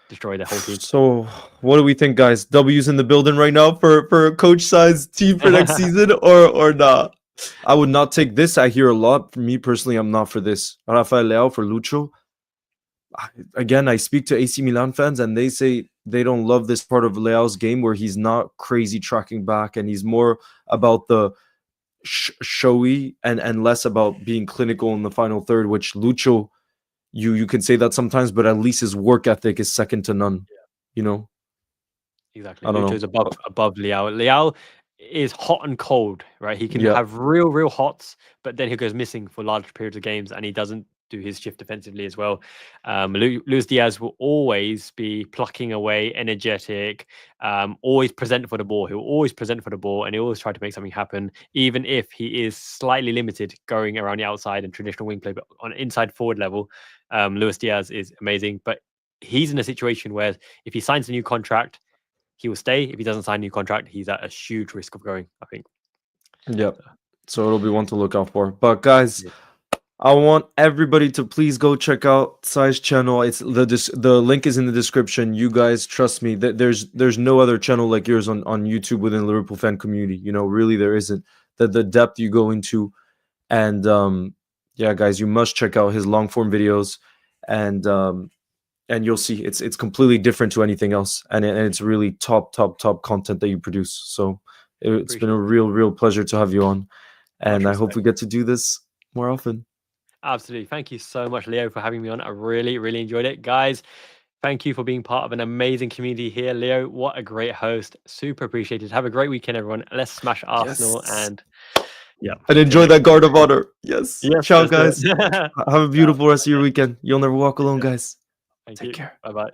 destroy the whole team. So, what do we think, guys? W's in the building right now for coach size team for next season, or not? I would not take this. I hear a lot. For me personally, I'm not for this. Rafael Leao for Lucho. Again, I speak to AC Milan fans, and they say they don't love this part of Leao's game where he's not crazy tracking back, and he's more about the showy and less about being clinical in the final third, which Lucho, you can say that sometimes, but at least his work ethic is second to none. You know, exactly. Lucho's above Leao. Leao is hot and cold, right? He can have real hots, but then he goes missing for large periods of games, and he doesn't do his shift defensively as well. Luis Diaz will always be plucking away, energetic, always present for the ball. He'll always present for the ball, and he'll always try to make something happen, even if he is slightly limited going around the outside and traditional wing play. But on inside forward level, Luis Diaz is amazing. But he's in a situation where if he signs a new contract, he will stay. If he doesn't sign a new contract, he's at a huge risk of going, I think. Yep. So it'll be one to look out for. But guys, I want everybody to please go check out Sai's channel. It's the link is in the description. You guys, trust me, there's no other channel like yours on YouTube within the Liverpool fan community. You know, really there isn't. The depth you go into, and yeah, guys, you must check out his long form videos, and you'll see it's completely different to anything else, and it's really top content that you produce. So it's been a real pleasure to have you on, and I hope we get to do this more often. Absolutely. Thank you so much, Leo, for having me on. I really enjoyed it. Guys, thank you for being part of an amazing community here. Leo, what a great host. Super appreciated. Have a great weekend, everyone. Let's smash Arsenal and enjoy that guard of honor. Yes. Ciao, guys. Have a beautiful rest of your weekend. You'll never walk alone, guys. Take care. Bye-bye.